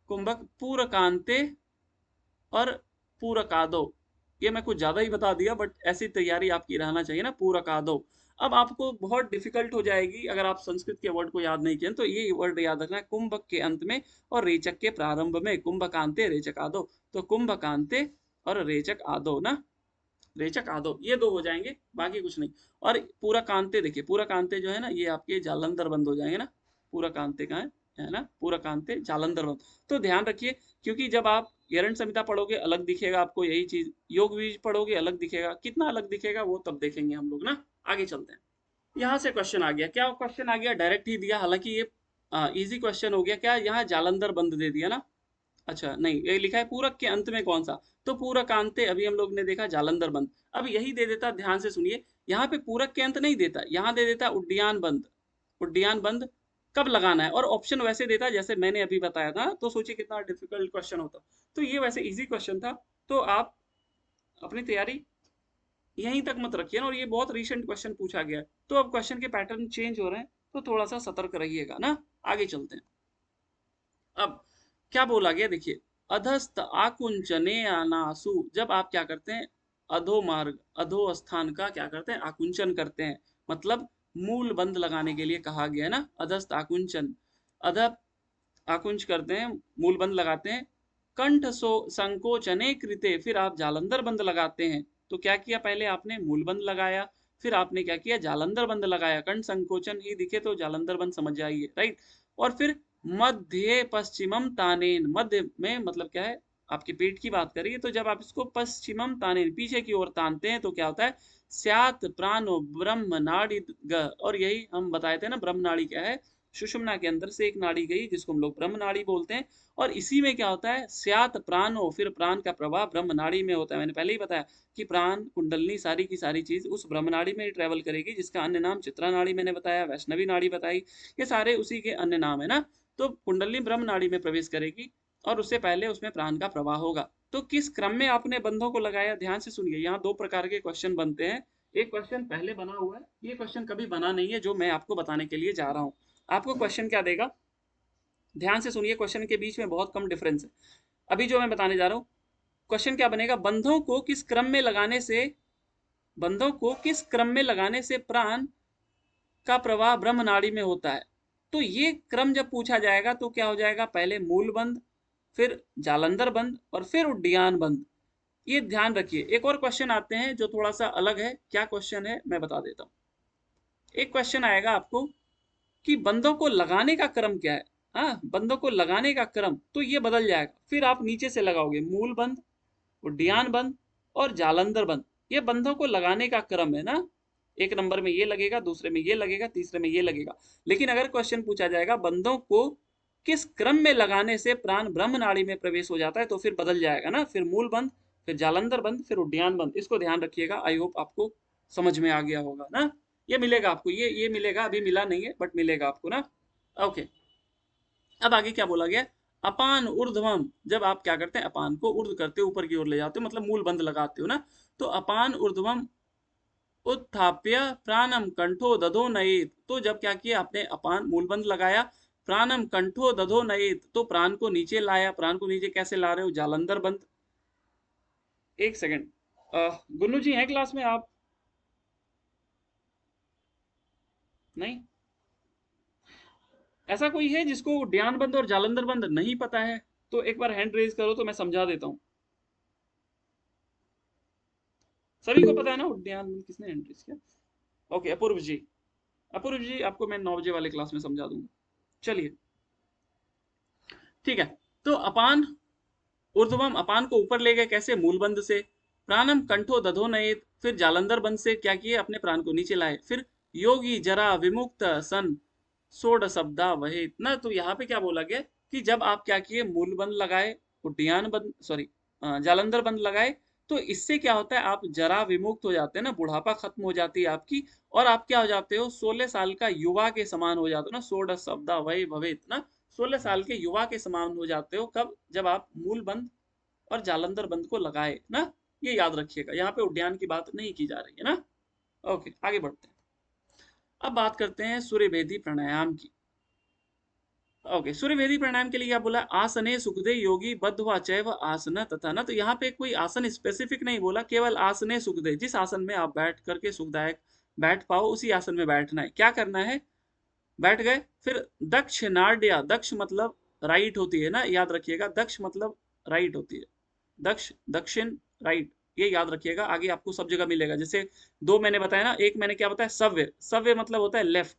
कुंभक पूरकांते और पूरकादो। ये मैं कुछ ज्यादा ही बता दिया, बट ऐसी तैयारी आपकी रहना चाहिए ना, पूरकादो। अब आपको बहुत डिफिकल्ट हो जाएगी अगर आप संस्कृत के वर्ड को याद नहीं किए, तो ये वर्ड याद रखना है, कुंभक के अंत में और रेचक के प्रारंभ में, कुंभकांते रेचक आदो। तो कुंभकांते और रेचक आदो ना, रेचक आदो, ये दो हो जाएंगे, बाकी कुछ नहीं। और पूरा कांते, देखिए पूरा कांते जो है ना, ये आपके जालंधर बंद हो जाएंगे ना, पूरा कांते का है ना, पूरा कांते जालंधर बंद। तो ध्यान रखिए, क्योंकि जब आप एरंड संहिता पढ़ोगे अलग दिखेगा आपको यही चीज, योग बीज पढ़ोगे अलग दिखेगा, कितना अलग दिखेगा वो तब देखेंगे हम लोग ना। आगे चलते हैं, यहाँ से क्वेश्चन आ गया, क्या क्वेश्चन आ गया, डायरेक्ट ही दिया, हालांकि ये इजी क्वेश्चन हो गया, क्या यहाँ जालंधर बंद दे दिया ना, अच्छा नहीं, ये लिखा है पूरक के अंत में कौन सा, तो पूरकांते, अभी हम लोग ने देखा जालंधर बंद। अब यही दे देता, ध्यान से सुनिए, यहाँ पे पूरक के अंत नहीं देता, यहाँ दे देता उड्डयन बंद, उड्डयन बंद कब लगाना है, और ऑप्शन वैसे देता जैसे मैंने अभी बताया था, तो सोचिए कितना डिफिकल्ट क्वेश्चन होता। तो ये वैसे इजी क्वेश्चन था, तो आप अपनी तैयारी यहीं तक मत रखिए ना, और ये बहुत रिसेंट क्वेश्चन पूछा गया है, तो अब क्वेश्चन के पैटर्न चेंज हो रहे हैं, तो थोड़ा सा सतर्क रहिएगा ना। आगे चलते हैं, अब क्या बोला गया, देखिए अधस्त आकुंचने अनासु, जब आप क्या करते हैं, अधो मार्ग, अधो स्थान का क्या करते हैं, आकुंचन करते हैं, मतलब मूल बंद लगाने के लिए कहा गया है ना, अधस्त आकुंचन, अध आकुंच करते हैं, मूल बंद लगाते हैं, कंठ सो संकोचने कृते, फिर आप जालंधर बंद लगाते हैं। तो क्या किया, पहले आपने मूल बंद लगाया, फिर आपने क्या किया, जालंधर बंद लगाया, कंठ संकोचन ही दिखे तो जालंधर बंद समझ जाइए, राइट। और फिर मध्य पश्चिमम तानेन, मध्य में मतलब क्या है, आपके पेट की बात करिए, तो जब आप इसको पश्चिमम तानेन, पीछे की ओर तानते हैं, तो क्या होता है, स्यात प्राणो ब्रह्म नाड़ी ग, और यही हम बताए थे ना, ब्रह्म नाड़ी क्या है, सुषुम्ना के अंदर से एक नाड़ी गई जिसको हम लोग ब्रह्म नाड़ी बोलते हैं, और इसी में क्या होता है, स्यात प्राणो, फिर प्राण का प्रवाह ब्रह्म नाड़ी में होता है। मैंने पहले ही बताया कि प्राण कुंडलनी सारी की सारी चीज उस ब्रह्म नाड़ी में ट्रेवल करेगी, जिसका अन्य नाम चित्रा नाड़ी मैंने बताया, वैष्णवी नाड़ी बताई, ये सारे उसी के अन्य नाम है ना। तो कुंडली ब्रह्म नाड़ी में प्रवेश करेगी, और उससे पहले उसमें प्राण का प्रवाह होगा। तो किस क्रम में आपने बंधों को लगाया, ध्यान से सुनिए, यहाँ दो प्रकार के क्वेश्चन बनते हैं, एक क्वेश्चन पहले बना हुआ है, ये क्वेश्चन कभी बना नहीं है जो मैं आपको बताने के लिए जा रहा हूँ। आपको क्वेश्चन क्या देगा, ध्यान से सुनिए, क्वेश्चन के बीच में बहुत कम डिफरेंस है। अभी जो मैं बताने जा रहा हूँ, क्वेश्चन क्या बनेगा, बंधों को किस क्रम में लगाने से, बंधों को किस क्रम में लगाने से प्राण का प्रवाह ब्रह्म नाड़ी में होता है। तो ये क्रम जब पूछा जाएगा तो क्या हो जाएगा, पहले मूल बंद, फिर जालंधर बंद, और फिर उड्डयन बंद। ये ध्यान रखिए। एक और क्वेश्चन आते हैं जो थोड़ा सा अलग है, क्या क्वेश्चन है मैं बता देता हूँ। एक क्वेश्चन आएगा आपको कि बंदों को लगाने का क्रम क्या है, हाँ बंदों को लगाने का क्रम, तो ये बदल जाएगा, फिर आप नीचे से लगाओगे मूल बंद, उड्डयन बंद और जालंधर बंद, ये बंधों को लगाने का क्रम है ना। एक नंबर में ये लगेगा, दूसरे में ये लगेगा, तीसरे में ये लगेगा। लेकिन अगर क्वेश्चन पूछा जाएगा बंधों को किस क्रम में लगाने से प्राण ब्रह्म नाड़ी में प्रवेश हो जाता है, तो फिर बदल जाएगा ना, फिर मूल बंद, फिर जालंधर बंद, फिर उड्डयन बंद। इसको ध्यान रखिएगा, आई होप आपको समझ में आ गया होगा ना। ये मिलेगा आपको, ये मिलेगा, अभी मिला नहीं है बट मिलेगा आपको ना। ओके, अब आगे क्या बोला गया, अपान ऊर्ध्वम, जब आप क्या करते हैं, अपान को ऊर्ध्व करते हो, ऊपर की ओर ले जाते हो, मतलब मूल बंद लगाते हो ना। तो अपान ऊर्ध्वम उत्थाप्य प्राणम कंठो दधो नयेत, तो जब क्या किया आपने, अपान मूल बंद लगाया, प्राणम कंठो दधो नयेत, तो प्राण को नीचे लाया, प्राण को नीचे कैसे ला रहे हो, जालंधर बंद। एक सेकंड, गुन्नू जी हैं क्लास में आप? नहीं? ऐसा कोई है जिसको उद्यान बंद और जालंधर बंद नहीं पता है? तो एक बार हैंड रेज करो तो मैं समझा देता हूँ। सभी को पता है ना उद्यान बंद? किसने हैंड रेज किया? ओके, अपूर्व जी। अपूर्व जी आपको मैं 9 बजे वाले क्लास में समझा दूंगा। चलिए ठीक है। तो अपान ऊर्ध्वम, अपान को ऊपर ले गए कैसे, मूलबंध से। प्राणम कंठो दधो नयेत, फिर जालंधर बंध से क्या किए, अपने प्राण को नीचे लाए। फिर योगी जरा विमुक्त सन सोड शब्दा वहे ना, तो यहाँ पे क्या बोला गया कि जब आप क्या किए, मूल बंद लगाए, उड्डयन बंद, सॉरी जालंधर बंद लगाए, तो इससे क्या होता है, आप जरा विमुक्त हो जाते हैं ना, बुढ़ापा खत्म हो जाती है आपकी, और आप क्या हो जाते हो, 16 साल का युवा के समान हो जाते हो ना, सोड शब्दा वही भवेत ना, 16 साल के युवा के समान हो जाते हो। कब? जब आप मूल बंद और जालंधर बंद को लगाए ना, ये याद रखिएगा, यहाँ पे उद्यान की बात नहीं की जा रही है ना। ओके, आगे बढ़ते हैं। अब बात करते हैं सूर्यभेदी प्राणायाम की। ओके, सूर्यभेदी प्राणायाम के लिए क्या बोला, आसने सुखदे योगी बद्धवा चैव आसन तथा ना, तो यहाँ पे कोई आसन स्पेसिफिक नहीं बोला, केवल आसने सुखदे, जिस आसन में आप बैठ करके सुखदायक बैठ पाओ उसी आसन में बैठना है। क्या करना है, बैठ गए, फिर दक्षिणाड्या, दक्ष मतलब राइट होती है ना, याद रखिएगा, दक्ष मतलब राइट होती है, दक्ष दक्षिण राइट, ये याद रखिएगा, आगे आपको सब जगह मिलेगा। जैसे दो मैंने बताया ना, एक मैंने क्या बताया, सव्य, सव्य मतलब होता है लेफ्ट,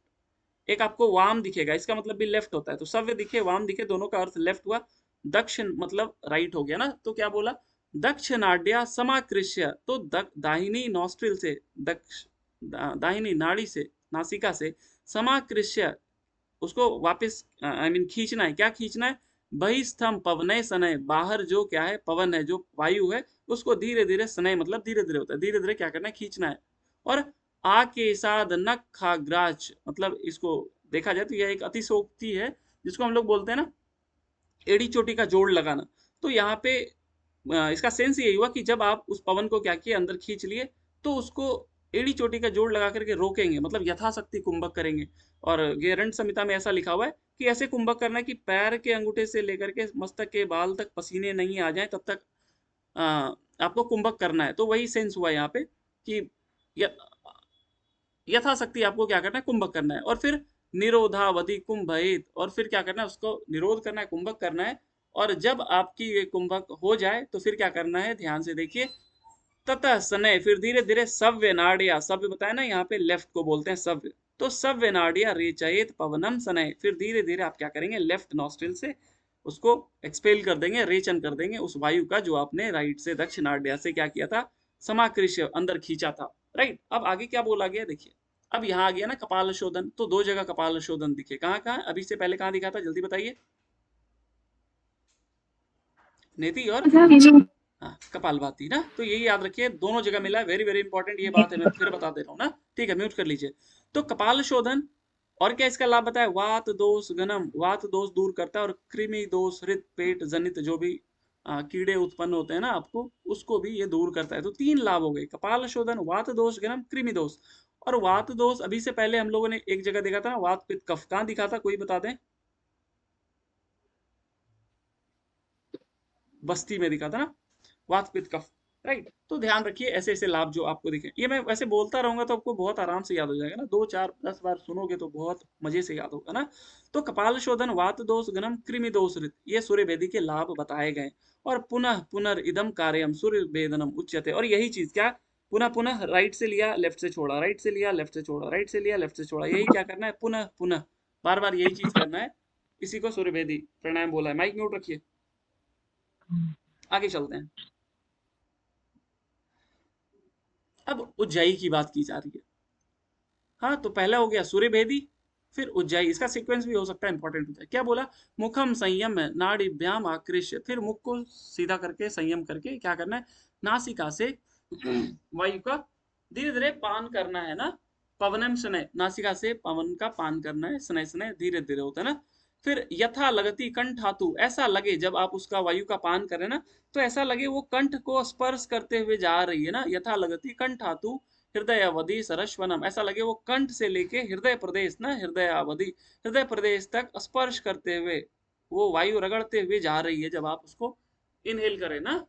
एक आपको वाम दिखेगा, इसका मतलब भी लेफ्ट होता है, तो सव्य दिखे वाम दिखे दोनों का अर्थ लेफ्ट हुआ। दक्षिण मतलब राइट हो गया ना, तो क्या बोला, दक्षिणाड्या समाकृष्य, तो दाहिनी नॉस्ट्रिल से, दक्ष दाहिनी नाड़ी से, नासिका से, समाकृष्य उसको वापस आई मीन खींचना है। क्या खींचना है, बहिस्थम पवनय सनय, बाहर जो क्या है पवन है, जो वायु है, उसको धीरे धीरे, सनय मतलब धीरे धीरे होता है, धीरे धीरे क्या करना है, खींचना है। और आ के साध नखाग्राच, मतलब इसको देखा जाए तो यह एक अतिशोक्ति है, जिसको हम लोग बोलते हैं ना एड़ी चोटी का जोड़ लगाना। तो यहाँ पे इसका सेंस यही हुआ कि जब आप उस पवन को क्या किए, अंदर खींच लिए, तो उसको एड़ी चोटी का जोड़ लगा करके रोकेंगे, मतलब यथाशक्ति कुंभक करेंगे। और ये रण संहिता में ऐसा लिखा हुआ है कि ऐसे कुंभक करना है कि पैर के अंगूठे से लेकर के मस्तक के बाल तक पसीने नहीं आ जाए, तब तक आपको कुंभक करना है। तो वही सेंस हुआ यहाँ पे कि यथाशक्ति आपको क्या करना है, कुंभक करना है। और फिर निरोधावधि कुंभयेत, और फिर क्या करना है, उसको निरोध करना है, कुंभक करना है। और जब आपकी ये कुंभक हो जाए तो फिर क्या करना है, ध्यान से देखिए, ततः सनय, फिर धीरे धीरे सव्य नाड़िया, सव्य बताया ना यहाँ पे लेफ्ट को बोलते हैं सव्य, तो सव्य नाड़िया रेचयेत पवनम सनय, फिर धीरे धीरे आप क्या करेंगे, लेफ्ट नॉस्ट्रिल से उसको एक्सपेल कर देंगे, रेचन कर देंगे उस वायु का जो आपने राइट से दक्षिणाड्या से क्या किया था, समाकृष्य अंदर खींचा था। राइट, अब आगे क्या बोला गया देखिए, अब यहाँ आ गया ना कपाल शोधन, तो दो जगह कपाल शोधन दिखे, कहाँ कहाँ, अभी से पहले कहाँ दिखा था, जल्दी बताइए। नेति और हाँ कपालभाति ना, तो यही याद रखिए, दोनों जगह मिला है, वेरी वेरी इंपॉर्टेंट ये बात है, मैं फिर बता दे रहा हूँ ना, ठीक है, म्यूट कर लीजिए। तो कपाल शोधन, और क्या इसका लाभ बताया, वात दोष गनम, वात दोष दूर करता है, और कृमि दोष हृत पेट जनित जो भी कीड़े उत्पन्न होते हैं ना आपको, उसको भी ये दूर करता है। तो तीन लाभ हो गए, कपाल शोधन, वात दोष गनम, कृमि दोष। और वात दोष अभी से पहले हम लोगों ने एक जगह देखा था ना, वात पित्त कफ, कहाँ दिखा था, कोई बता दें, बस्ती में दिखा था ना, वात पित्त कफ। राइट, तो ध्यान रखिए ऐसे ऐसे लाभ जो आपको दिखे, ये मैं वैसे बोलता रहूंगा तो आपको बहुत आराम से याद हो जाएगा ना, 2 4 10 बार सुनोगे तो बहुत मजे से याद होगा ना। तो कपाल शोधन, वात दोष गनम, कृमि दोष ऋत, ये सूर्य वेदी के लाभ बताए गए। और पुनः पुनर्इदम कार्यम सूर्य वेदनम उच्यते, और यही चीज क्या, पुनः पुनः, राइट से लिया लेफ्ट से छोड़ा, राइट से लिया लेफ्ट से छोड़ा, राइट से लिया लेफ्ट से छोड़ा, यही क्या करना है, पुनः पुनः बार बार यही चीज करना है, इसी को सूर्य वेदी प्राणायाम बोला है। माइक म्यूट रखिए, आगे चलते हैं। अब उज्जाई की बात की जा रही है। हाँ, तो पहला हो गया सूर्य भेदी, फिर उज्जाई, इसका सीक्वेंस भी हो सकता है इंपॉर्टेंट हो जाए। क्या बोला, मुखम संयम नाड़ीभ्याम आकृष्य, फिर मुख को सीधा करके संयम करके क्या करना है, नासिका से वायु का धीरे धीरे पान करना है ना, पवनम शनय, नासिका से पवन का पान करना है, शनय शनय धीरे धीरे होता है ना। फिर यथा लगती कंठातु, ऐसा लगे जब आप उसका वायु का पान करें ना, तो ऐसा लगे वो कंठ को स्पर्श करते हुए जा रही है ना, यथा लगती कंठातु हृदयावधि सरस्वनम, ऐसा लगे वो कंठ से लेके हृदय प्रदेश ना, हृदयावधि हृदय प्रदेश तक स्पर्श करते हुए वो वायु रगड़ते हुए जा रही है जब आप उसको इनहेल करें ना।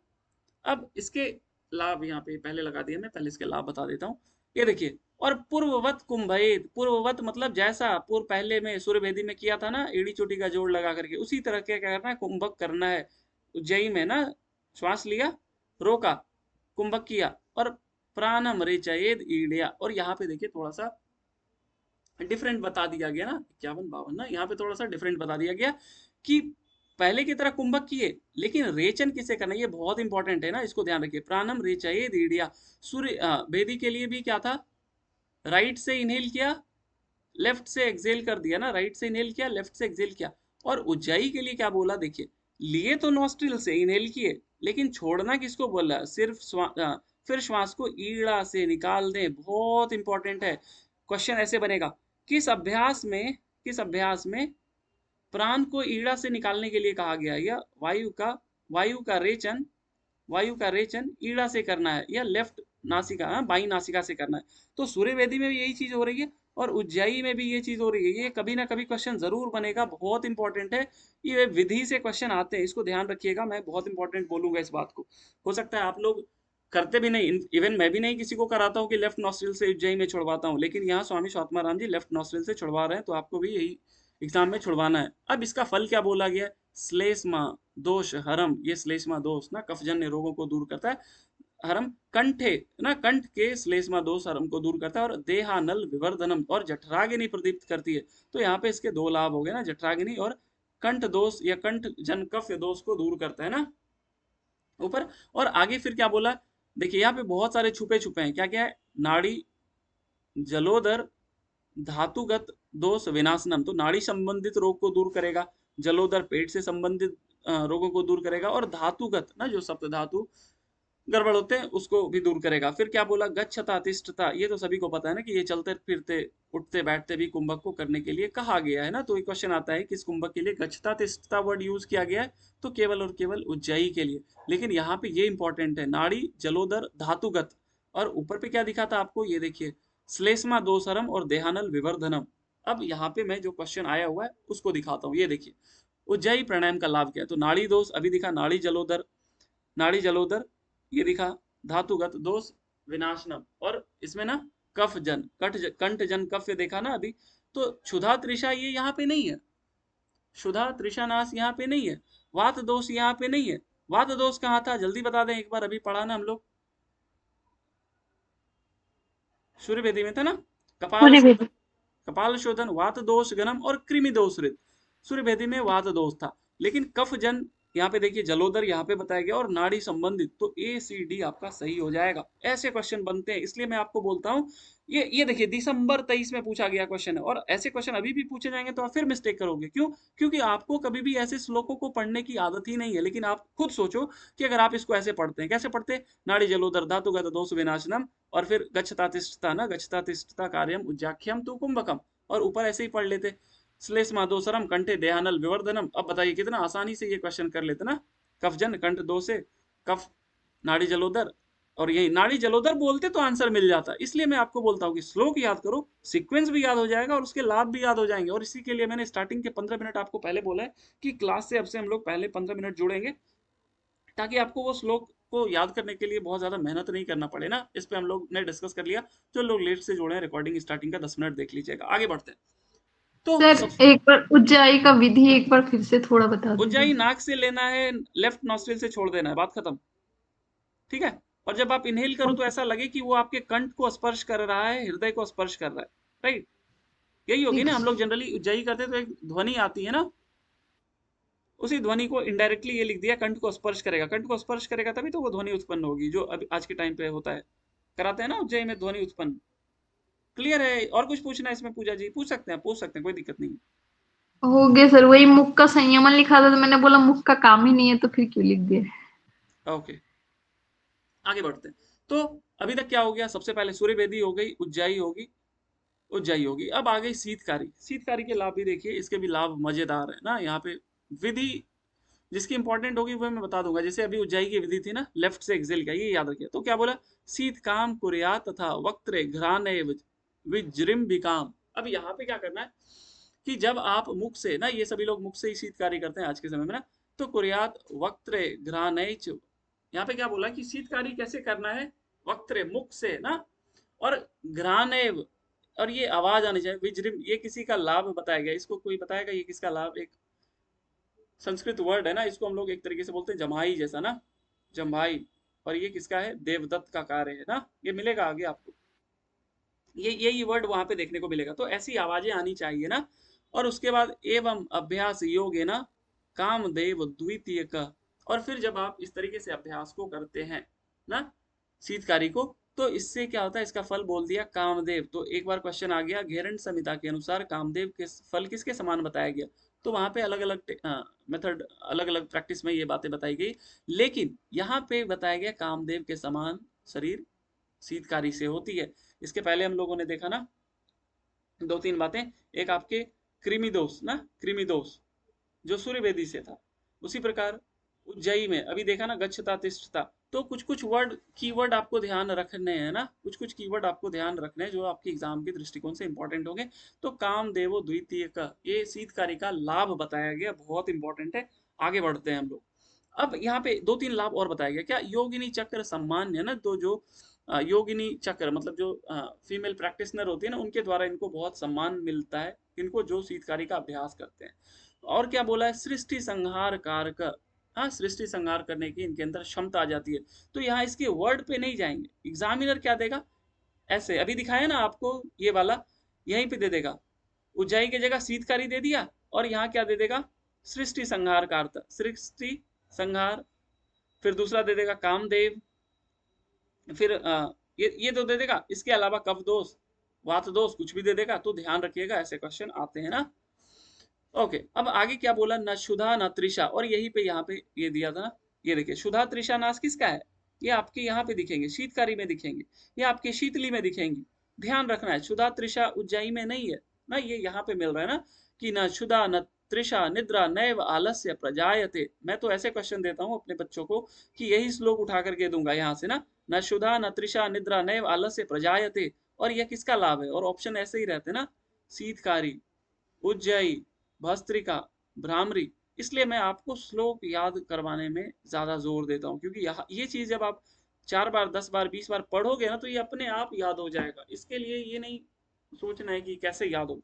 अब इसके लाभ यहाँ पे पहले लगा दिए, मैं पहले इसके लाभ बता देता हूँ। ये देखिए, और पूर्ववत कुंभेद, पूर्ववत मतलब जैसा पूर्व पहले में सूर्यभेदी में किया था ना, एड़ी चोटी का जोड़ लगा करके, उसी तरह के क्या करना है, कुंभक करना है। उज्जयी में ना श्वास लिया, रोका, कुंभक किया, और प्राणम रेचयेद ईड़िया। और यहाँ पे देखिए थोड़ा सा डिफरेंट बता दिया गया ना, 51-52 ना, यहाँ पे थोड़ा सा डिफरेंट बता दिया गया कि पहले की तरह कुंभक किए, लेकिन रेचन किसे करना है, ये बहुत इंपॉर्टेंट है ना, इसको ध्यान रखिए। प्राणम रेचयेद ईड़िया, सूर्य भेदी के लिए भी क्या था, राइट से इनहेल किया, लेफ्ट से एक्सेल कर दिया ना, राइट से इनहेल किया, लेफ्ट से एक्सेल किया। और उज्जाई के लिए क्या बोला, देखिए, लिए तो नॉस्ट्रिल से इनहेल किए, लेकिन छोड़ना किसको बोला, सिर्फ फिर श्वास को ईड़ा से निकाल दें। बहुत इंपॉर्टेंट है, क्वेश्चन ऐसे बनेगा, किस अभ्यास में प्राण को ईड़ा से निकालने के लिए कहा गया, या वायु का रेचन ईड़ा से करना है, या लेफ्ट नासिका, बाई नासिका से करना है। तो सूर्यवेदी में भी यही चीज हो रही है, और उज्जयी में भी ये चीज हो रही है। ये कभी ना कभी क्वेश्चन जरूर बनेगा, बहुत इंपॉर्टेंट है। ये विधि से क्वेश्चन आते हैं, इसको ध्यान रखिएगा, मैं बहुत इंपॉर्टेंट बोलूंगा इस बात को। हो सकता है आप लोग करते भी नहीं, इवन मैं भी नहीं किसी को कराता हूँ कि लेफ्ट नॉस्ट्रिल से उज्जयी में छुड़वाता हूँ, लेकिन यहाँ स्वामी स्वात्माराम जी लेफ्ट नॉस्ट्रिल से छुड़वा रहे हैं, तो आपको भी यही एग्जाम में छुड़वाना है। अब इसका फल क्या बोला गया है, श्लेष्मा दोष हरम, ये श्लेष्मा दोष ना कफजन्य रोगों को दूर करता है। हरम कंठे ना, कंठ के श्लेष्मा दोष हरम को दूर करता है, और देहानल विवर्धनम, और जठराग्नि प्रदीप्त करती है। तो यहाँ पे इसके दो लाभ हो गए ना, जठराग्नि और कंठ दोष या कंठ जन कफ दोष को दूर करता है ना ऊपर। और आगे फिर क्या बोला, देखिए यहाँ पे बहुत सारे छुपे छुपे हैं, क्या क्या है, नाड़ी जलोदर धातुगत दोष विनाशनम, तो नाड़ी संबंधित रोग को दूर करेगा, जलोदर पेट से संबंधित रोगों को दूर करेगा, और धातुगत ना जो सप्त धातु गड़बड़ होते हैं उसको भी दूर करेगा। फिर क्या बोला, गच्छता तिष्ठता, ये तो सभी को पता है ना कि ये चलते फिरते उठते बैठते भी कुंभक को करने के लिए कहा गया है ना। तो एक क्वेश्चन आता है किस कुंभक के लिए गच्छता तिष्ठता वर्ड यूज किया गया है, तो केवल और केवल उज्जयी के लिए। लेकिन यहाँ पे ये इंपॉर्टेंट है, नाड़ी जलोदर धातुगत, और ऊपर पे क्या दिखा था आपको, ये देखिए, श्लेष्मा दोषरम और देहानल विवर्धनम। अब यहाँ पे मैं जो क्वेश्चन आया हुआ है उसको दिखाता हूँ, ये देखिए, उज्जयी प्राणायाम का लाभ क्या है, तो नाड़ी दोष अभी दिखा, नाड़ी जलोदर ये दिखा, धातुगत दोष विनाशनम, और इसमें ना कफ जन कंठ जन कफ देखा ना अभी। तो क्षुधा त्रिषा ये यहाँ पे नहीं है, क्षुधा त्रिषा नाश यहाँ पे नहीं है, वात दोष यहाँ पे नहीं है। वात दोष कहाँ था, जल्दी बता दें एक बार, अभी पढ़ा ना हम लोग, सूर्यवेदी में था ना, कपाल शोधन, कपाल शोधन, वात दोष गनम और कृमि दोष रित। सूर्यभेदी में वात दोष था, लेकिन कफ जन यहाँ पे देखिए, जलोदर यहाँ पे बताया गया, और नाड़ी संबंधित, तो ए सी डी आपका सही हो जाएगा। ऐसे क्वेश्चन बनते हैं, इसलिए मैं आपको बोलता हूँ, ये देखिए दिसंबर 23 में पूछा गया क्वेश्चन है, और ऐसे क्वेश्चन अभी भी पूछे जाएंगे तो आप फिर मिस्टेक करोगे। क्यों, क्योंकि आपको कभी भी ऐसे श्लोकों को पढ़ने की आदत ही नहीं है। लेकिन आप खुद सोचो कि अगर आप इसको ऐसे पढ़ते हैं, कैसे पढ़ते, नाड़ी जलोदर धातुगत दोष विनाशनम, और फिर गच्छता तिष्ठता ना, गच्छता तिष्ठता कार्यम उज्जाख्यम तु कुंभकम, और ऊपर ऐसे ही पढ़ लेते, श्लेष्मा दोषरम कंठे देहानल विवर्धनम। अब बताइए कितना आसानी से ये क्वेश्चन कर लेते ना, कफजन कंठ दो से कफ नाड़ी जलोदर, और यही नाड़ी जलोदर बोलते तो आंसर मिल जाता। इसलिए मैं आपको बोलता हूँ कि श्लोक याद करो, सीक्वेंस भी याद हो जाएगा, और उसके लाभ भी याद हो जाएंगे। और इसी के लिए मैंने स्टार्टिंग के 15 मिनट आपको पहले बोला है कि क्लास से अब से हम लोग पहले 15 मिनट जुड़ेंगे, ताकि आपको वो श्लोक को याद करने के लिए बहुत ज्यादा मेहनत नहीं करना पड़े ना। इस पे हम लोग ने डिस्कस कर लिया, जो लोग लेट से जुड़े हैं रिकॉर्डिंग स्टार्टिंग का 10 मिनट देख लीजिएगा। आगे बढ़ते हैं। तो सर एक बार उज्जाई का विधि एक बार फिर से थोड़ा बता उज्जाई दीजिए। नाक से लेना है, लेफ्ट नॉस्ट्रिल से छोड़ देना है, बात खत्म, ठीक है। और जब आप इनहेल करो तो ऐसा लगे कि वो आपके कंठ को स्पर्श कर रहा है, हृदय को स्पर्श कर रहा है, राइट, यही होगी ठीक ना। हम लोग है। जनरली उज्जाई करते तो एक ध्वनि आती है ना, उसी ध्वनि को इनडायरेक्टली ये लिख दिया, कंठ को स्पर्श करेगा, कंठ को स्पर्श करेगा तभी तो वो ध्वनि उत्पन्न होगी, जो अभी आज के टाइम पे होता है, कराते हैं ना उज्जैन में ध्वनि उत्पन्न। क्लियर है, और कुछ पूछना है इसमें पूजा जी, पूछ सकते हैं, पूछ सकते हैं, कोई दिक्कत नहीं हो गया सर, वही मुख का संयमन लिखा था तो मैंने बोला मुख का काम ही नहीं है तो फिर क्यों लिख दिया। है। ओके, आगे बढ़ते हैं। तो अभी तक क्या हो गया, सबसे पहले सूर्यवेदी हो गई, उज्जाई होगी, उज्जाई होगी। अब आ गई शीतकारी। शीतकारी के लाभ भी देखिए, इसके भी लाभ मजेदार है ना। यहाँ पे विधि जिसकी इंपॉर्टेंट होगी वो मैं बता दूंगा। जैसे अभी उज्जाई की विधि थी ना, लेफ्ट से एक्सेल का, ये याद रखिए। तो क्या बोला, शीत काम कुर्यात तथा वक्त्रे घ्राणे विजृम विकाम। अब यहाँ पे क्या करना है कि जब आप मुख से ना, ये सभी लोग मुख से ही शीत कार्य करते हैं आज के समय में ना, तो कुर्यात वक्त्रे घ्राणैच, यहाँ पे क्या बोला कि शीत कार्य कैसे करना है, वक्त्रे मुख से ना, और घ्राणैव, और ये आवाज आनी चाहिए, विजृम, ये किसी का लाभ बताया गया। इसको कोई बताएगा ये किसका लाभ, एक संस्कृत वर्ड है ना, इसको हम लोग एक तरीके से बोलते हैं जम्हाई जैसा ना, जम्भाई। और ये किसका है, देवदत्त का कार्य है ना, ये मिलेगा आगे आपको, ये वर्ड वहां पे देखने को मिलेगा। तो ऐसी आवाजें आनी चाहिए ना। और उसके बाद एवं अभ्यास योगे ना कामदेव द्वितीय का, और फिर जब आप इस तरीके से अभ्यास को करते हैं ना शीतकारी को, तो इससे क्या होता है, इसका फल बोल दिया कामदेव। तो एक बार क्वेश्चन आ गया, घेरन संहिता के अनुसार कामदेव के फल किसके समान बताया गया, तो वहां पे अलग अलग मेथड, अलग अलग प्रैक्टिस में ये बातें बताई गई, लेकिन यहाँ पे बताया गया कामदेव के समान शरीर शीतकारी से होती है। इसके पहले हम लोगों ने देखा ना दो तीन बातें, एक आपके कृमि दोष ना, कृमि दोष जो सूर्यवेदी से था, उसी प्रकार उज्जयी में अभी देखा ना गच्छता तिष्ठता। तो कुछ कुछ वर्ड कीवर्ड आपको ध्यान रखने हैं ना, कुछ कुछ कीवर्ड आपको ध्यान रखने हैं जो आपके एग्जाम के दृष्टिकोण से इंपॉर्टेंट होंगे। तो कामदेवो द्वितीय का ये शीतकारी का लाभ बताया गया, बहुत इंपॉर्टेंट है। आगे बढ़ते हैं हम लोग। अब यहाँ पे दो तीन लाभ और बताया गया, क्या योगिनी चक्र सम्मान्य ना, तो जो योगिनी चक्र मतलब जो फीमेल प्रैक्टिशनर होती है ना, उनके द्वारा इनको बहुत सम्मान मिलता है, इनको जो शीतकारी का अभ्यास करते हैं। और क्या बोला है, सृष्टि संहार कारक, हाँ सृष्टि संहार करने की इनके अंदर क्षमता आ जाती है। तो यहाँ इसके वर्ड पे नहीं जाएंगे, एग्जामिनर क्या देगा, ऐसे अभी दिखाया ना आपको ये वाला, यहीं पे दे देगा, उज्जाई की जगह शीतकारी दे दिया, और यहाँ क्या दे देगा, सृष्टि संहार कारक, सृष्टि संहार, फिर दूसरा दे देगा कामदेव, फिर ये तो दे देगा, इसके अलावा कफ दोष वात दोष कुछ भी दे देगा। तो ध्यान रखिएगा ऐसे क्वेश्चन आते हैं ना। ओके, अब आगे क्या बोला, न क्षुधा न तृषा, और यही पे यहाँ पे ये दिया था ना, ये देखिए क्षुधा तृषा नाश किसका है, ये आपके यहाँ पे दिखेंगे, शीतकारी में दिखेंगे, ये आपके शीतली में दिखेंगी। ध्यान रखना है, क्षुधा तृषा उज्जयी में नहीं है ना, ये यहाँ पे मिल रहा है ना कि न क्षुधा न तृषा निद्रा नैव आलस्य प्रजायते। मैं तो ऐसे क्वेश्चन देता हूँ अपने बच्चों को कि यही श्लोक उठा करके दूंगा यहाँ से ना, न क्षुधा न तृषा निद्रा नैव आलस्य प्रजायते, और यह किसका लाभ है, और ऑप्शन ऐसे ही रहते ना, शीतकारी, उज्जयी, भस्त्रिका, भ्रामरी। इसलिए मैं आपको श्लोक याद करवाने में ज्यादा जोर देता हूँ, क्योंकि ये चीज जब आप 4 बार 10 बार 20 बार पढ़ोगे ना, तो ये अपने आप याद हो जाएगा। इसके लिए ये नहीं सोचना है कि कैसे याद हो,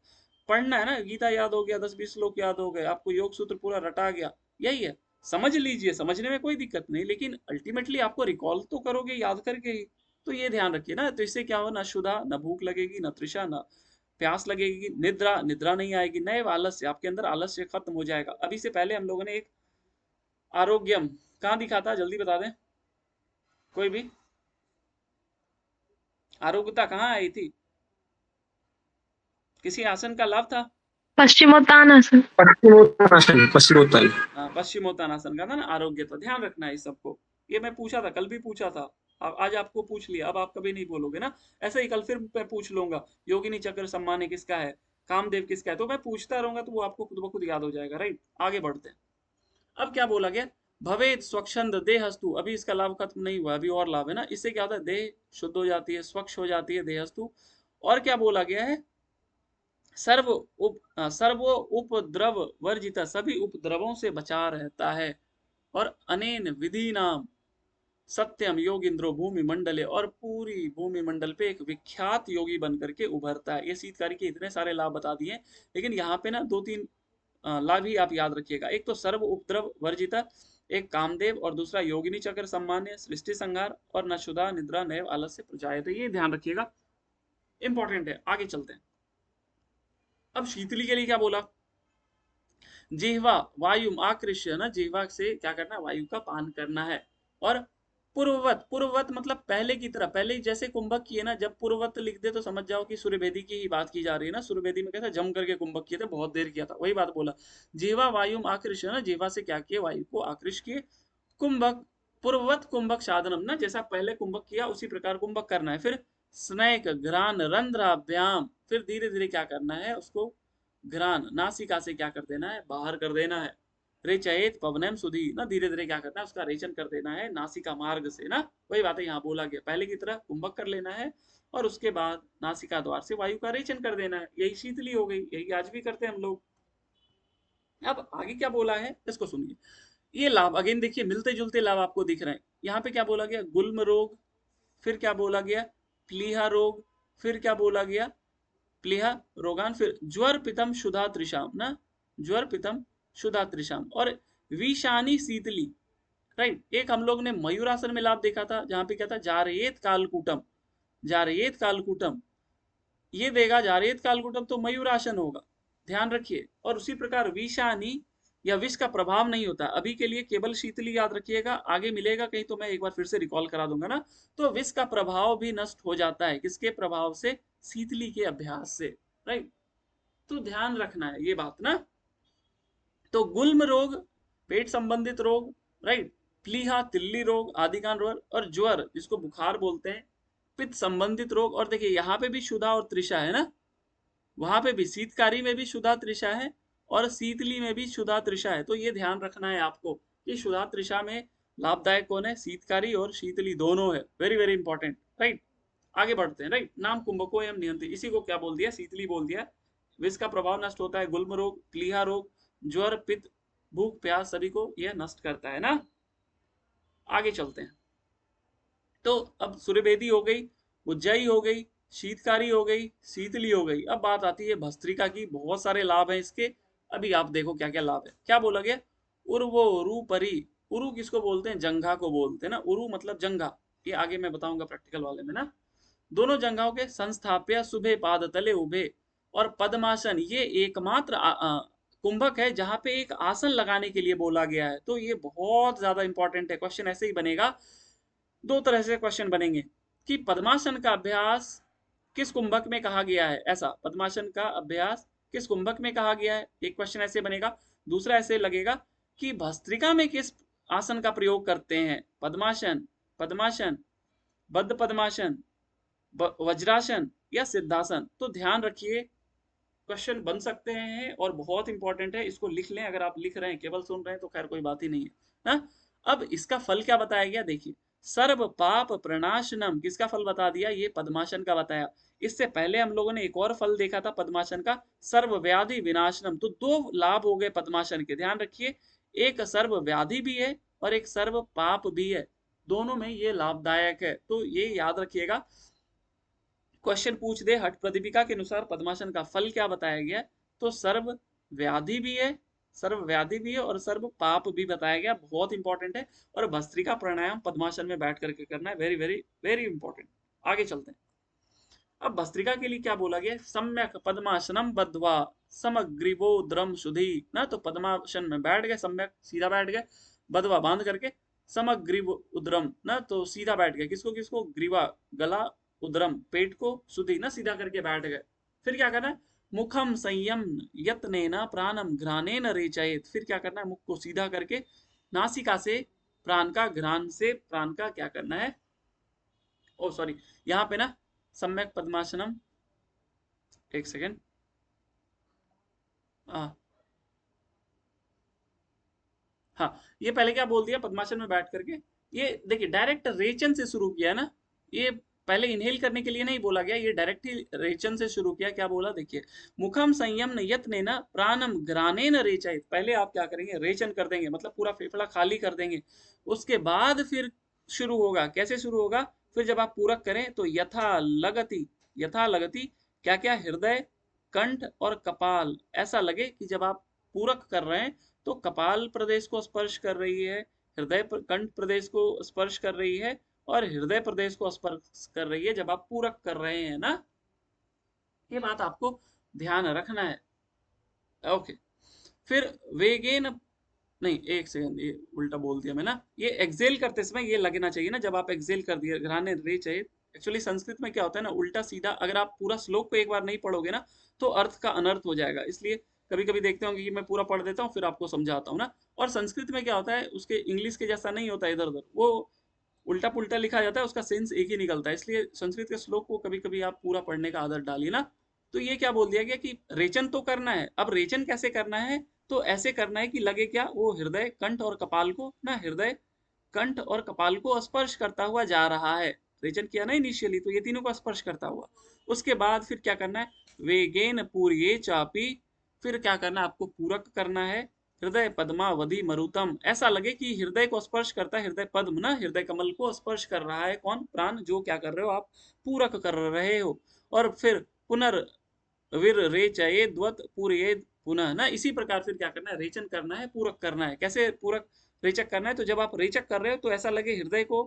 पढ़ना है ना, गीता याद हो गया, 10-20 श्लोक याद हो गए, आपको योग सूत्र पूरा रटा गया, यही है। समझ लीजिए, समझने में कोई दिक्कत नहीं, लेकिन अल्टीमेटली आपको रिकॉल तो करोगे याद करके ही। तो ये ध्यान रखिए ना, तो इससे क्या हो, ना क्षुधा, ना भूख लगेगी, ना तृषा, ना प्यास लगेगी, निद्रा निद्रा नहीं आएगी, नए आलस्य, आपके अंदर आलस्य खत्म हो जाएगा। अभी से पहले हम लोगों ने एक आरोग्यम कहाँ दिखा था, जल्दी बता दें कोई भी, आरोग्यता कहाँ आई थी, किसी आसन का लाभ था, पश्चिमोत्तानासन। पश्चिमोत्तानासन, पश्चिमोत्तान। पश्चिमोत्तानासन का था ना आरोग्यता। ध्यान रखना है इस सबको, ये मैं पूछा था, कल भी पूछा था, आज आपको पूछ लिया, अब आप कभी नहीं बोलोगे ना, ऐसे ही कल फिर मैं पूछ लूंगा, योगिनी चक्र सम्मान किसका है, कामदेव किसका है, तो मैं पूछता रहूंगा, तो वो आपको खुद ब खुद याद हो जाएगा। राइट, आगे बढ़ते हैं। अब क्या बोला गया, भवेद स्वच्छंद देहस्तु, अभी इसका लाभ खत्म नहीं हुआ, अभी और लाभ है ना, इससे क्या होता है, देह शुद्ध हो जाती है, स्वच्छ हो जाती है देहस्तु। और क्या बोला गया है, सर्व उपद्रव वर्जित, सभी उपद्रवों से बचा रहता है। और अनेन विधि नाम सत्यम योगिंद्रो भूमि मंडले, और पूरी भूमि मंडल पे एक विख्यात योगी बन करके उभरता है। ये शीतकारी के इतने सारे लाभ बता दिए, लेकिन यहाँ पे ना दो तीन लाभ ही आप याद रखिएगा। एक तो सर्व उपद्रव वर्जिता, एक कामदेव, और दूसरा योगिनी चक्र सम्मान्य, सृष्टि संहार, और न क्षुधा निद्रा नैव आलस्य प्रजायते। ये ध्यान रखिएगा, इंपॉर्टेंट है। आगे चलते हैं। अब शीतली के लिए क्या बोला, जिह्वा वायु आकृष्य ना, जिह्वा से क्या करना है, वायु का पान करना है। और पूर्ववत, पूर्ववत मतलब पहले की तरह, पहले जैसे कुंभक किए ना, जब पूर्ववत लिख दे तो समझ जाओ कि सूर्यवेदी की ही बात की जा रही है ना। सूर्यवेदी में कैसा जम करके कुंभक किए थे, बहुत देर किया था, वही बात बोला। जिह्वा वायु आकृष्य ना, जिह्वा से क्या किए, वायु को आकृष्ट किए। कुंभक पूर्ववत कुंभक साधनम ना, जैसा पहले कुंभक किया उसी प्रकार कुंभक करना है। फिर स्नैक घ्राण रंध्राभ्याम, फिर धीरे धीरे क्या करना है, उसको घ्राण नासिका से क्या कर देना है, बाहर कर देना है। रेचयेत पवनम सुधी ना, धीरे धीरे क्या करना है, उसका रेचन कर देना है नासिका मार्ग से ना। वही बात है यहाँ बोला गया, पहले की तरह कुंभक कर लेना है और उसके बाद नासिका द्वार से वायु का रेचन कर देना है। यही शीतली हो गई, यही आज भी करते हैं हम लोग। अब आगे क्या बोला है इसको सुनिए। ये लाभ अगेन देखिए, मिलते जुलते लाभ आपको दिख रहे हैं। यहाँ पे क्या बोला गया, गुल्म रोग, फिर क्या बोला गया, प्लीहा रोग, फिर क्या बोला गया, प्लीहा रोगान, फिर ज्वर पितम शुदा त्रिशाम ना, ज्वर पितम शुदा त्रिशाम, और विषानी शीतली। राइट, एक हम लोग ने मयूरासन में लाभ देखा था, जहां पे क्या था, जारयेत कालकूटम, जारयेत कालकूटम, ये देगा जारयेत कालकूटम तो मयूरासन होगा, ध्यान रखिए। और उसी प्रकार विषानी या विष का प्रभाव नहीं होता, अभी के लिए केवल शीतली याद रखिएगा, आगे मिलेगा कहीं तो मैं एक बार फिर से रिकॉल करा दूंगा ना। तो विष का प्रभाव भी नष्ट हो जाता है, किसके प्रभाव से, शीतली के अभ्यास से। राइट, तो ध्यान रखना है ये बात ना। तो गुल्म रोग पेट संबंधित रोग, राइट, प्लीहा तिल्ली रोग, आदिकान रोग, और ज्वर जिसको बुखार बोलते हैं, पित्त संबंधित रोग। और देखिए यहाँ पे भी शुदा और त्रिषा है ना, वहां पे भी शीतकारी में भी शुदा त्रिषा है और शीतली में भी शुदा त्रिषा है। तो ये ध्यान रखना है आपको कि शुदा त्रिषा में लाभदायक कौन है, शीतकारी और शीतली दोनों है, वेरी वेरी इंपॉर्टेंट। राइट, आगे बढ़ते हैं। राइट, नाम कुंभको एवं नियंत्रित, इसी को क्या बोल दिया, शीतली बोल दिया। विष का प्रभाव नष्ट होता है, गुल्म रोग, प्लीहा रोग, ज्वर, पित्त, भूख, प्यास, सभी को यह नष्ट करता है ना। आगे चलते हैं। तो अब सूर्यवेदी हो गई, उज्जयी हो गई, शीतकारी हो गई, शीतली हो गई। अब बात आती है भस्त्रिका की, बहुत सारे लाभ हैं इसके। अभी आप देखो क्या क्या लाभ है। क्या बोला गया, उर्वो उरु परी, उरु किसको बोलते हैं, जंघा को बोलते हैं ना, उरु मतलब जंघा, ये आगे मैं बताऊंगा प्रैक्टिकल वाले में ना। दोनों जंघाओं के संस्थाप्य शुभे पाद तले उभे, और पद्मासन, ये एकमात्र कुंभक है जहां पे एक आसन लगाने के लिए बोला गया है। तो ये बहुत ज्यादा इंपॉर्टेंट है, क्वेश्चन ऐसे ही बनेगा, दो तरह से क्वेश्चन बनेंगे कि पद्मासन का अभ्यास किस कुंभक में कहा गया है, ऐसा पद्मासन का अभ्यास किस कुंभक में कहा गया है, एक क्वेश्चन ऐसे बनेगा। दूसरा ऐसे लगेगा कि भस्त्रिका में किस आसन का प्रयोग करते हैं, पद्मासन, पद्मासन, बद्ध पद्मासन, वज्रासन या सिद्धासन। तो ध्यान रखिए, क्वेश्चन बन सकते हैं और बहुत इंपॉर्टेंट है, इसको लिख लें। अगर आप लिख रहे हैं, केवल सुन रहे हैं तो खैर कोई बात ही नहीं है ना। अब इसका फल क्या बताया गया, देखिए, सर्व पाप प्रणाशनम, किसका फल बता दिया, ये पद्मासन का बताया। इससे पहले हम लोगों ने एक और फल देखा था पद्मासन का, सर्व व्याधि विनाशनम। तो दो लाभ हो गए पद्मासन के, ध्यान रखिए, एक सर्व व्याधि भी है और एक सर्व पाप भी है, दोनों में ये लाभदायक है। तो ये याद रखिएगा, क्वेश्चन पूछ दे हठ प्रतिपिका के अनुसार पद्मासन का फल क्या बताया गया, तो सर्व व्याधि भी है, सर्व व्याधि भी है और सर्व पाप भी बताया गया, बहुत इंपॉर्टेंट है। और भस्त्रिका प्राणायाम पद्मासन में बैठ करके करना है, वेरी वेरी वेरी इंपॉर्टेंट। आगे चलते हैं। अब भस्त्रिका के लिए क्या बोला गया, सम्यक पद्मासनम बद्ध्वा समग्रीवो द्रम शुद्धि ना। तो पद्मासन में बैठ गए, सम्यक सीधा बैठ गए, बद्ध्वा बांध करके, समग्रीव उद्रम ना, तो सीधा बैठ गए, किसको किसको, ग्रीवा गला, उद्रम पेट को, सुधि ना सीधा करके बैठ गए। फिर क्या करना है, मुखम संयम यत्नेन प्राणम घ्राणेन रेचयेत, फिर क्या करना है, मुख को सीधा करके नासिका से प्राण का, घ्राण से प्राण का क्या करना है, ओ सॉरी, यहाँ पे ना सम्यक पद्मासनम, एक सेकेंड, हाँ, ये पहले क्या बोल दिया, पद्मासन में बैठ करके, ये देखिए डायरेक्ट रेचन से शुरू किया ना, ये पहले इनहेल करने के लिए नहीं बोला गया, ये डायरेक्ट ही रेचन से शुरू किया। क्या बोला, देखिए, मुखम संयम यत्ने न प्राणम ग्राने न रेचयित, पहले आप क्या करेंगे, रेचन कर देंगे, मतलब पूरा फेफड़ा खाली कर देंगे, उसके बाद फिर शुरू होगा। कैसे शुरू होगा, फिर जब आप पूरक करें तो यथा लगति, यथा लगति क्या क्या, हृदय, कंठ और कपाल, ऐसा लगे कि जब आप पूरक कर रहे हैं तो कपाल प्रदेश को स्पर्श कर रही है, हृदय कंठ प्रदेश को स्पर्श कर रही है और हृदय प्रदेश को स्पर्श कर रही है जब आप पूरक कर रहे हैं ना। ये बात आपको ध्यान रखना है। ओके, फिर वेगेन, नहीं एक सेकंड, ये उल्टा बोल दिया मैं ना, ये एक्सेल करते समय ये लगना चाहिए ना, जब आप एक्सेल कर दिए घराने रे चाहिए। एक्चुअली संस्कृत में क्या होता है ना, उल्टा सीधा, अगर आप पूरा श्लोक को एक बार नहीं पढ़ोगे ना तो अर्थ का अनर्थ हो जाएगा। इसलिए कभी कभी देखते होंगे कि मैं पूरा पढ़ देता हूँ फिर आपको समझाता हूँ ना। और संस्कृत में क्या होता है, उसके इंग्लिश के जैसा नहीं होता, इधर उधर वो उल्टा पुल्टा लिखा जाता है, उसका सेंस एक ही निकलता है। इसलिए संस्कृत के श्लोक को कभी कभी आप पूरा पढ़ने का आदत डालिए ना। तो ये क्या बोल दिया गया कि रेचन तो करना है। अब रेचन कैसे करना है, तो ऐसे करना है कि लगे क्या, वो हृदय कंठ और कपाल को ना, हृदय कंठ और कपाल को स्पर्श करता हुआ जा रहा है। रेचन किया ना इनिशियली, तो ये तीनों को स्पर्श करता हुआ। उसके बाद फिर क्या करना है, वेगेन पूर्ये चापी, फिर क्या करना है, आपको पूरक करना है। हृदय पद्मावधि मरुतम, ऐसा लगे कि हृदय को स्पर्श करता है, हृदय पद्म ना, हृदय कमल को स्पर्श कर रहा है कौन, प्राण, जो क्या कर रहे हो आप, पूरक कर रहे हो। और फिर पुनर् विर रेचयेद्वत पूरयेद पुनः ना, इसी प्रकार फिर क्या करना है, रेचन करना है, पूरक करना है। कैसे पूरक रेचक करना है, तो जब आप रेचक कर रहे हो तो ऐसा लगे हृदय को,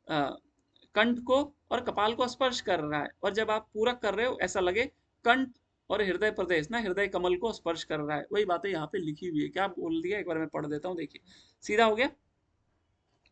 कंठ को और कपाल को स्पर्श कर रहा है, और जब आप पूरक कर रहे हो ऐसा लगे कंठ और हृदय प्रदेश ना, हृदय कमल को स्पर्श कर रहा है। वही बातें यहाँ पे लिखी हुई है, क्या बोल दिया, एक बार मैं पढ़ देता हूँ, देखिए सीधा हो गया।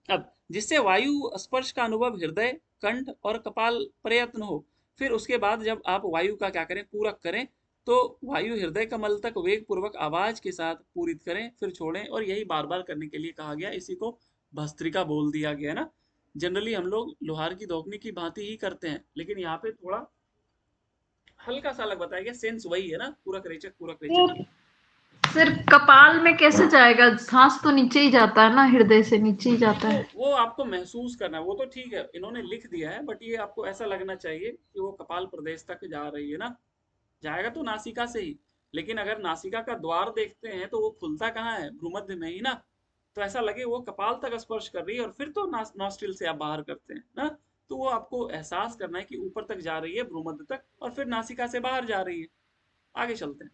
अब जिससे वायु स्पर्श का अनुभव हृदय कंठ और कपाल प्रयत्न हो, फिर उसके बाद जब आप वायु का क्या करें, पूरक करें, तो वायु हृदय कमल तक वेग पूर्वक आवाज के साथ पूरित करें, फिर छोड़ें। और यही बार बार करने के लिए कहा गया, इसी को भस्त्रिका बोल दिया गया ना। जनरली हम लोग लोहार की धोखनी की भांति ही करते हैं, लेकिन यहाँ पे थोड़ा हल्का सा अलग बताया गया, सेंस वही है ना, पूरक रेचक पूरक रेचक ही। सर कपाल में कैसे जाएगा, सांस तो नीचे ही जाता है ना, हृदय से नीचे ही जाता तो है। वो आपको महसूस करना है, वो तो ठीक है इन्होंने लिख दिया है, बट ये आपको ऐसा लगना चाहिए कि वो कपाल प्रदेश तक जा रही है ना। जाएगा तो नासिका से ही, लेकिन अगर नासिका का द्वार देखते हैं तो वो खुलता कहाँ है, भ्रूमध्य में ही ना। तो ऐसा लगे वो कपाल तक स्पर्श कर रही है, और फिर तो नॉस्ट्रिल से आप बाहर करते हैं ना। तो वो आपको एहसास करना है कि ऊपर तक जा रही है भ्रूमध्य तक, और फिर नासिका से बाहर जा रही है। आगे चलते हैं।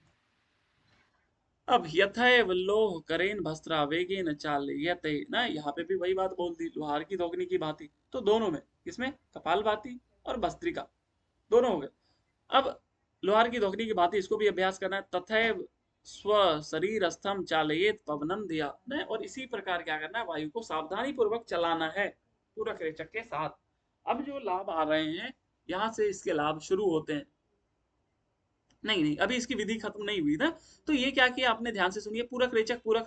अब यथैव लोह करेन भस्त्रा वेगेन चालयते ना, यहाँ पे भी वही बात बोल दी, लोहार की दोगनी की भांति। तो दोनों में, किसमें, कपाल भाती और भस्त्रिका, दोनों हो गए। अब लोहार की दोगनी की भांति इसको भी अभ्यास करना है। तथैव स्व शरीर स्थम चालयेत पवनम दिया न, और इसी प्रकार क्या करना है, वायु को सावधानी पूर्वक चलाना है पूरक रेचक के साथ। अब जो लाभ आ रहे हैं, यहाँ से इसके लाभ शुरू होते हैं। नहीं नहीं, अभी इसकी विधि खत्म नहीं हुई ना। तो ये क्या किया आपने, ध्यान से सुनिए, पूरक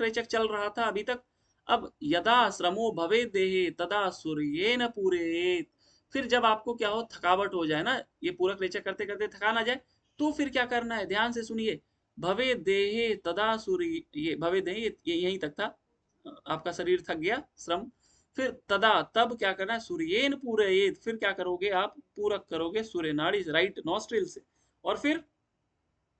रेचक चल रहा था अभी तक। अब यदा श्रमो भवे देहे तदा सूर्येन पूरेत, फिर जब आपको क्या हो, थकावट हो जाए ना, ये पूरक रेचक करते करते थकान आ जाए, तो फिर क्या करना है, ध्यान से सुनिए। भवे देहे तदा सूर्य, ये भवे देहे ये यहीं तक था, आपका शरीर थक गया, श्रम। फिर तदा, तब क्या करना है, सूर्येन पूरेत, फिर क्या करोगे आप, पूरक करोगे सूर्य नाड़ी, राइट नॉस्ट्रिल से। और फिर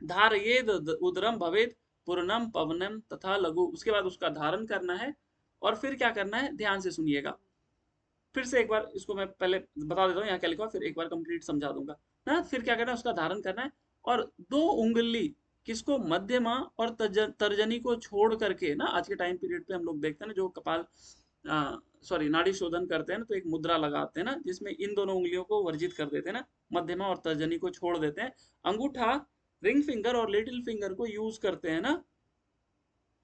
धारयेद उदरम भवेद पूर्णम पवनम तथा लघु, उसके बाद उसका धारण करना है। और फिर क्या करना है, ध्यान से सुनिएगा, फिर से एक बार इसको मैं पहले बता देता हूँ, यहाँ क्या लिखा फिर एक बार कंप्लीट समझा दूंगा ना। फिर क्या करना है, उसका धारण करना है, और दो उंगली, किसको, मध्यमा और तर्जनी को छोड़ करके ना, आज के टाइम पीरियड पे हम लोग देखते हैं ना, जो कपाल सॉरी नाड़ी शोधन करते हैं ना, तो एक मुद्रा लगाते हैं ना, जिसमें इन दोनों उंगलियों को वर्जित कर देते हैं ना, मध्यमा और तर्जनी को छोड़ देते हैं। अंगूठा, रिंग फिंगर और लिटिल फिंगर को यूज करते हैं ना,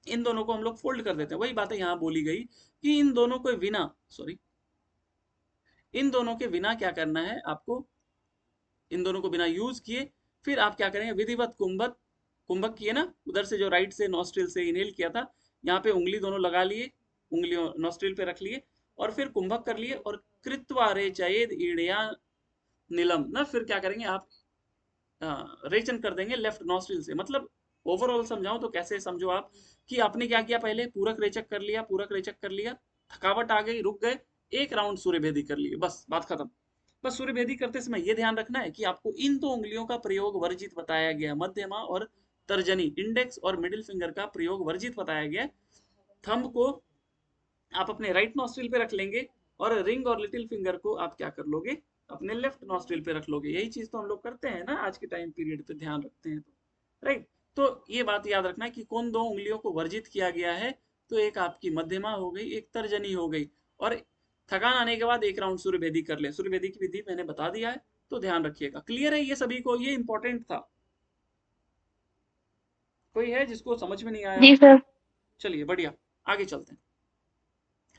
इन दोनों को हम लोग फोल्ड कर देते हैं। वही बातें यहाँ बोली गई कि इन दोनों को बिना, सॉरी, इन दोनों के बिना क्या करना है आपको, इन दोनों को बिना यूज किए फिर आप क्या करेंगे, विधिवत कुंभक, कुंभक किए ना, उधर से जो राइट से नॉस्ट्रिल से इनहेल किया था, यहाँ पे उंगली दोनों लगा लिए, उंगलियों नॉस्ट्रिल पे रख लिए, और फिर कुंभक कर लिए, और कृत्वा रेचयेद ईड़या नीलम ना, फिर क्या करेंगे आप, रेचन कर देंगे लेफ्ट नॉस्ट्रिल से। मतलब ओवरऑल समझाऊं तो कैसे समझो आप, कि आपने क्या किया, पहले पूरक रेचक कर लिया, पूरक रेचक कर लिया, थकावट आ गई, रुक गए, एक राउंड सूर्यभेदी कर लिए, बस बात खत्म। बस सूर्यभेदी करते समय ये ध्यान रखना है कि आपको इन दो उंगलियों का प्रयोग वर्जित बताया गया, मध्यमा और तर्जनी, इंडेक्स और मिडिल फिंगर का प्रयोग वर्जित बताया गया। थंब को आप अपने राइट नॉस्ट्रिल पे रख लेंगे, और रिंग और लिटिल फिंगर को आप क्या कर लोगे, अपने लेफ्ट नॉस्ट्रिल पे रख लोगे। यही चीज तो हम लोग करते हैं ना आज के टाइम पीरियड पे, ध्यान रखते हैं तो, राइट। तो ये बात याद रखना है कि कौन दो उंगलियों को वर्जित किया गया है, तो एक आपकी मध्यमा हो गई, एक तर्जनी हो गई। और थकान आने के बाद एक राउंड सूर्यभेदी कर ले, सूर्यभेदी की विधि मैंने बता दिया है, तो ध्यान रखिएगा। क्लियर है ये सभी को, ये इंपॉर्टेंट था। कोई है जिसको समझ में नहीं आया? जी सर। चलिए बढ़िया, आगे चलते हैं।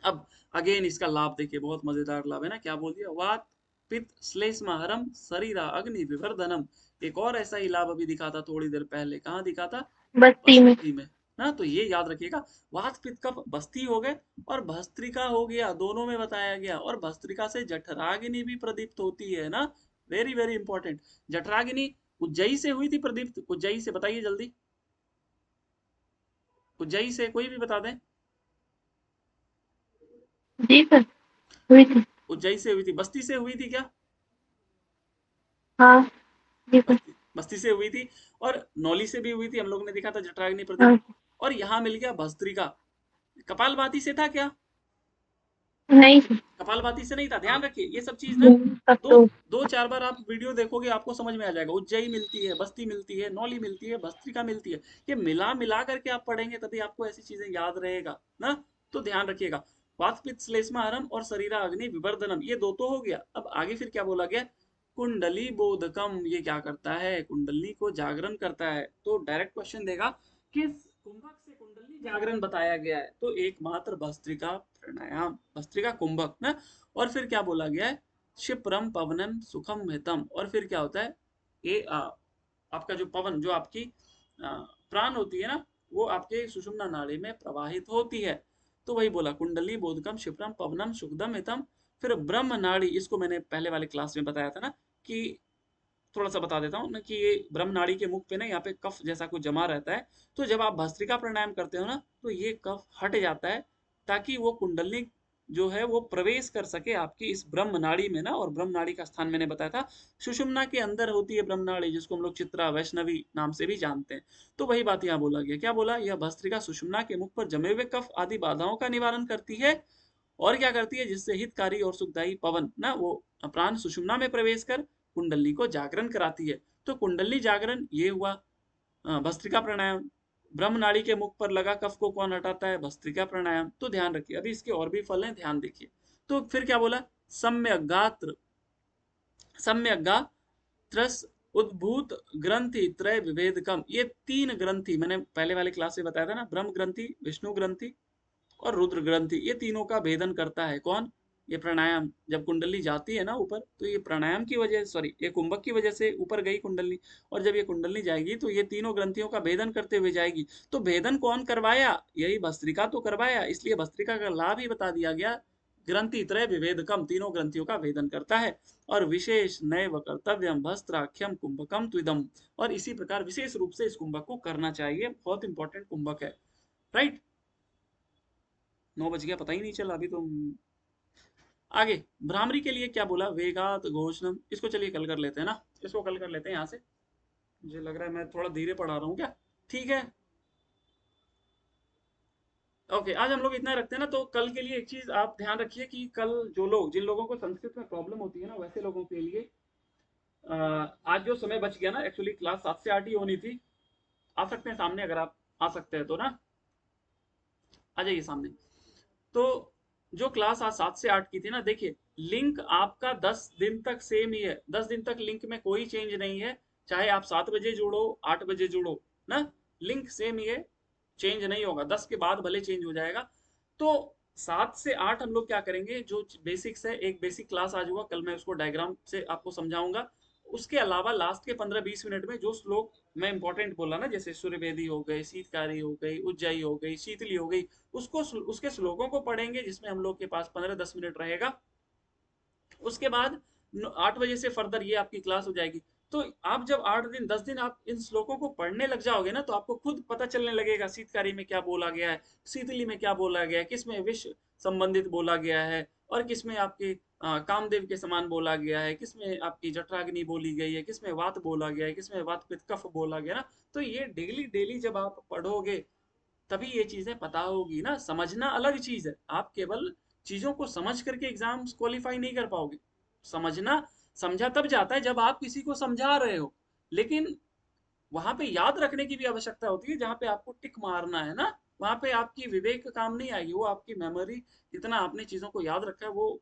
अब अगेन इसका लाभ देखिए, बहुत मजेदार लाभ है ना, क्या बोल दिया, वात पित्त श्लेष्महरम शरीरा अग्नि विवर्धनम। एक और ऐसा ही लाभ अभी दिखा था थोड़ी देर पहले, कहाँ दिखा था, बस्ती में। बस्ती में ना। तो ये याद रखिएगा, वात पित्त का बस्ती हो गए, और भस्त्रिका हो गया, दोनों में बताया गया। और भस्त्रिका से जठराग्नि भी प्रदीप्त होती है ना, वेरी वेरी इंपॉर्टेंट। जठराग्नि उज्जयी से हुई थी प्रदीप्त, उज्जयी से, बताइए जल्दी। उज्जई से कोई भी बता दें। जी सर, हुई थी। उज्जई से हुई थी, बस्ती से हुई थी क्या? हाँ जी सर। बस्ती बस्ती से हुई थी, और नौली से भी हुई थी, हम लोग ने देखा था जठराग्नि हाँ प्रदीप। और यहाँ मिल गया भस्त्रिका। कपालभाति से था क्या? नहीं सर। कपालभाति से नहीं था, ध्यान रखिए ये सब चीज ना। तब दो तो दो चार बार आप वीडियो देखोगे आपको समझ में आ जाएगा। उज्जई मिलती है, बस्ती मिलती है, नौली मिलती है, भस्त्रिका मिलती है। ये मिला मिला करके आप पढ़ेंगे तभी आपको ऐसी चीजें याद रहेगा ना। तो ध्यान रखिएगा। वात पित्त श्लेष्मा हरम और शरीरा अग्नि विवर्धनम, ये दो तो हो गया। अब आगे फिर क्या बोला गया? कुंडली बोधकम, ये क्या करता है? कुंडली को जागरण करता है। तो डायरेक्ट क्वेश्चन देगा किस कुंभक से कुंडली जागरण बताया गया है? तो एकमात्र भस्त्रिका प्राणायाम, भस्त्रिका कुंभक ना। और फिर क्या बोला गया है? क्षिप्रम पवनम सुखम हितम। और फिर क्या होता है? ये आपका जो पवन, जो आपकी प्राण होती है ना, वो आपके सुषुम्ना नाड़ी में प्रवाहित होती है। तो वही बोला, कुंडली बोधकम क्षिप्रम पवनम सुखदम हितम। फिर ब्रह्म नाड़ी, इसको मैंने पहले वाले क्लास में बताया था ना, कि थोड़ा सा बता देता हूँ ना, कि ये ब्रह्म नाड़ी के मुख पे ना यहाँ पे कफ जैसा कुछ जमा रहता है। तो जब आप भस्त्रिका प्राणायाम करते हो ना, तो ये कफ हट जाता है, ताकि वो कुंडली जो है वो प्रवेश कर सके आपकी इस ब्रह्म नाड़ी में ना। और ब्रह्म नाड़ी का स्थान मैंने बताया था, सुषुम्ना के अंदर होती है ब्रह्म नाड़ी, जिसको हम लोग चित्रा वैष्णवी नाम से भी जानते हैं। तो वही बात यहाँ बोला गया, क्या बोला? यह भस्त्रिका सुषुम्ना के मुख पर जमे हुए कफ आदि बाधाओं का निवारण करती है। और क्या करती है? जिससे हितकारी और सुखदायी पवन ना वो प्राण सुषुम्ना में प्रवेश कर कुंडली को जागरण कराती है। तो कुंडली जागरण ये हुआ भस्त्रिका प्राणायाम। ब्रह्म नाड़ी के मुख पर लगा कफ को कौन हटाता है? भस्त्रिका प्राणायाम। तो ध्यान रखिए, अभी इसके और भी फल हैं, ध्यान देखिए। तो फिर क्या बोला? सम्यक गात्र, सम्यक गा त्रस उद्भूत ग्रंथि त्रय विभेदकम, ये तीन ग्रंथि मैंने पहले वाले क्लास में बताया था ना, ब्रह्म ग्रंथि, विष्णु ग्रंथि और रुद्र ग्रंथि, ये तीनों का भेदन करता है कौन? ये प्राणायाम। जब कुंडली जाती है ना ऊपर, तो ये प्राणायाम की वजह, सॉरी, ये कुंभक की वजह से ऊपर गई कुंडली। और जब ये कुंडली जाएगी तो ये तीनों ग्रंथियों का भेदन करते हुए जाएगी। तो भेदन कौन करवाया? यही भस्त्रिका तो करवाया, इसलिए भस्त्रिका का लाभ ही बता दिया गया। ग्रंथि त्रय विभेदकम, तीनों ग्रंथियों का भेदन करता है। और विशेष नैव कर्तव्यम भस्त्राख्यम कुंभकम त्विदम, और इसी प्रकार विशेष रूप से इस कुंभक को करना चाहिए। बहुत इंपॉर्टेंट कुंभक है, राइट। 9 बज गया, पता ही नहीं चला अभी तो। आगे भ्रामरी के लिए क्या बोला? वेगात घोषणम, इसको चलिए कल कर लेते हैं ना, इसको कल कर लेते हैं यहाँ से। मुझे लग रहा है मैं थोड़ा धीरे पढ़ा रहा हूँ क्या? ठीक है, ओके। आज हम लोग इतना रखते हैं ना। तो कल के लिए एक चीज आप ध्यान रखिए कि कल जो लोग, जिन लोगों को संस्कृत में प्रॉब्लम होती है ना, वैसे लोगों के लिए आज जो समय बच गया ना, एक्चुअली क्लास 7 से 8 ही होनी थी। आ सकते हैं सामने, अगर आप आ सकते हैं तो ना, आ जाइए सामने। तो जो क्लास आज 7 से 8 की थी ना, देखिए लिंक आपका 10 दिन तक सेम ही है। 10 दिन तक लिंक में कोई चेंज नहीं है। चाहे आप 7 बजे जुड़ो, 8 बजे जुड़ो ना, लिंक सेम ही है, चेंज नहीं होगा। 10 के बाद भले चेंज हो जाएगा। तो 7 से 8 हम लोग क्या करेंगे? जो बेसिक्स है, एक बेसिक क्लास आज हुआ, कल मैं उसको डायग्राम से आपको समझाऊंगा। उसके अलावा लास्ट के 15-20 मिनट में जो श्लोक मैं इंपॉर्टेंट बोला ना, जैसे सूर्यवेदी हो गई, शीतकारी हो गई, उज्जयी हो गई, शीतली हो गई, उसको उसके श्लोकों को पढ़ेंगे, जिसमें हम लोग के पास 15-10 मिनट रहेगा। उसके बाद 8 बजे से फर्दर ये आपकी क्लास हो जाएगी। तो आप जब 8 दिन 10 दिन आप इन श्लोकों को पढ़ने लग जाओगे ना, तो आपको खुद पता चलने लगेगा शीतकारी में क्या बोला गया है, शीतली में क्या बोला गया है, किसमें विष संबंधित बोला गया है, और किसमें आपके कामदेव के समान बोला गया है, किसमें आपकी जठराग्नि बोली गई है, किसमें वात बोला गया है, किसमें वात पित्त कफ बोला गया ना। तो ये डेली डेली जब आप पढ़ोगे तभी ये चीजें पता होगी ना। समझना अलग चीज है, आप केवल चीजों को समझ करके एग्जाम्स क्वालिफाई नहीं कर पाओगे। समझना, समझा तब जाता है जब आप किसी को समझा रहे हो। लेकिन वहां पे याद रखने की भी आवश्यकता होती है, जहां पे आपको टिक मारना है ना, वहां पे आपकी विवेक काम नहीं आएगी, वो आपकी मेमोरी, जितना आपने चीजों को याद रखा है वो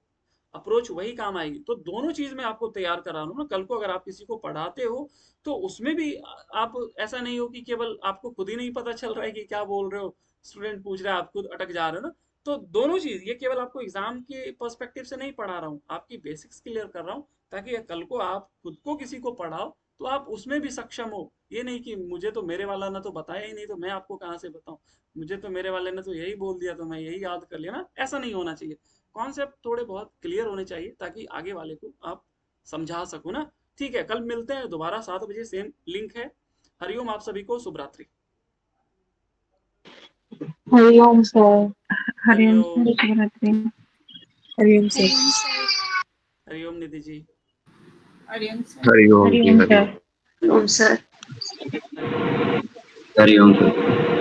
अप्रोच वही काम आएगी। तो दोनों चीज मैं आपको तैयार करा रहा हूँ ना। कल को अगर आप किसी को पढ़ाते हो तो उसमें भी आप, ऐसा नहीं हो कि केवल आपको खुद ही नहीं पता चल रहा है कि क्या बोल रहे हो, स्टूडेंट पूछ रहा है, आप खुद अटक जा रहे हो ना। तो दोनों चीज, ये केवल आपको एग्जाम के पर्सपेक्टिव से नहीं पढ़ा रहा हूँ, आपकी बेसिक्स क्लियर कर रहा हूँ, ताकि कल को आप खुद को किसी को पढ़ाओ तो आप उसमें भी सक्षम हो। ये नहीं कि मुझे तो मेरे वाला ने तो बताया ही नहीं, तो मैं आपको कहाँ से बताऊं, मुझे तो मेरे वाले ने तो यही बोल दिया तो मैं यही याद कर लिया ना। ऐसा नहीं होना चाहिए। कॉन्सेप्ट थोड़े बहुत क्लियर होने चाहिए, ताकि आगे वाले को आप समझा सको ना। ठीक है, कल मिलते हैं दोबारा 7 बजे, सेम लिंक है। हरिओम, आप सभी को शुभ रात्रि। Hari Om sir. Hari Om Hari Om. Sir, Shivratri. Hari Om sir. Hari Om Nidhi ji. Hari Om sir. Hari Om ji Hari Om Hari Om. Sir. Om sir. Hari Om. Hari Om sir.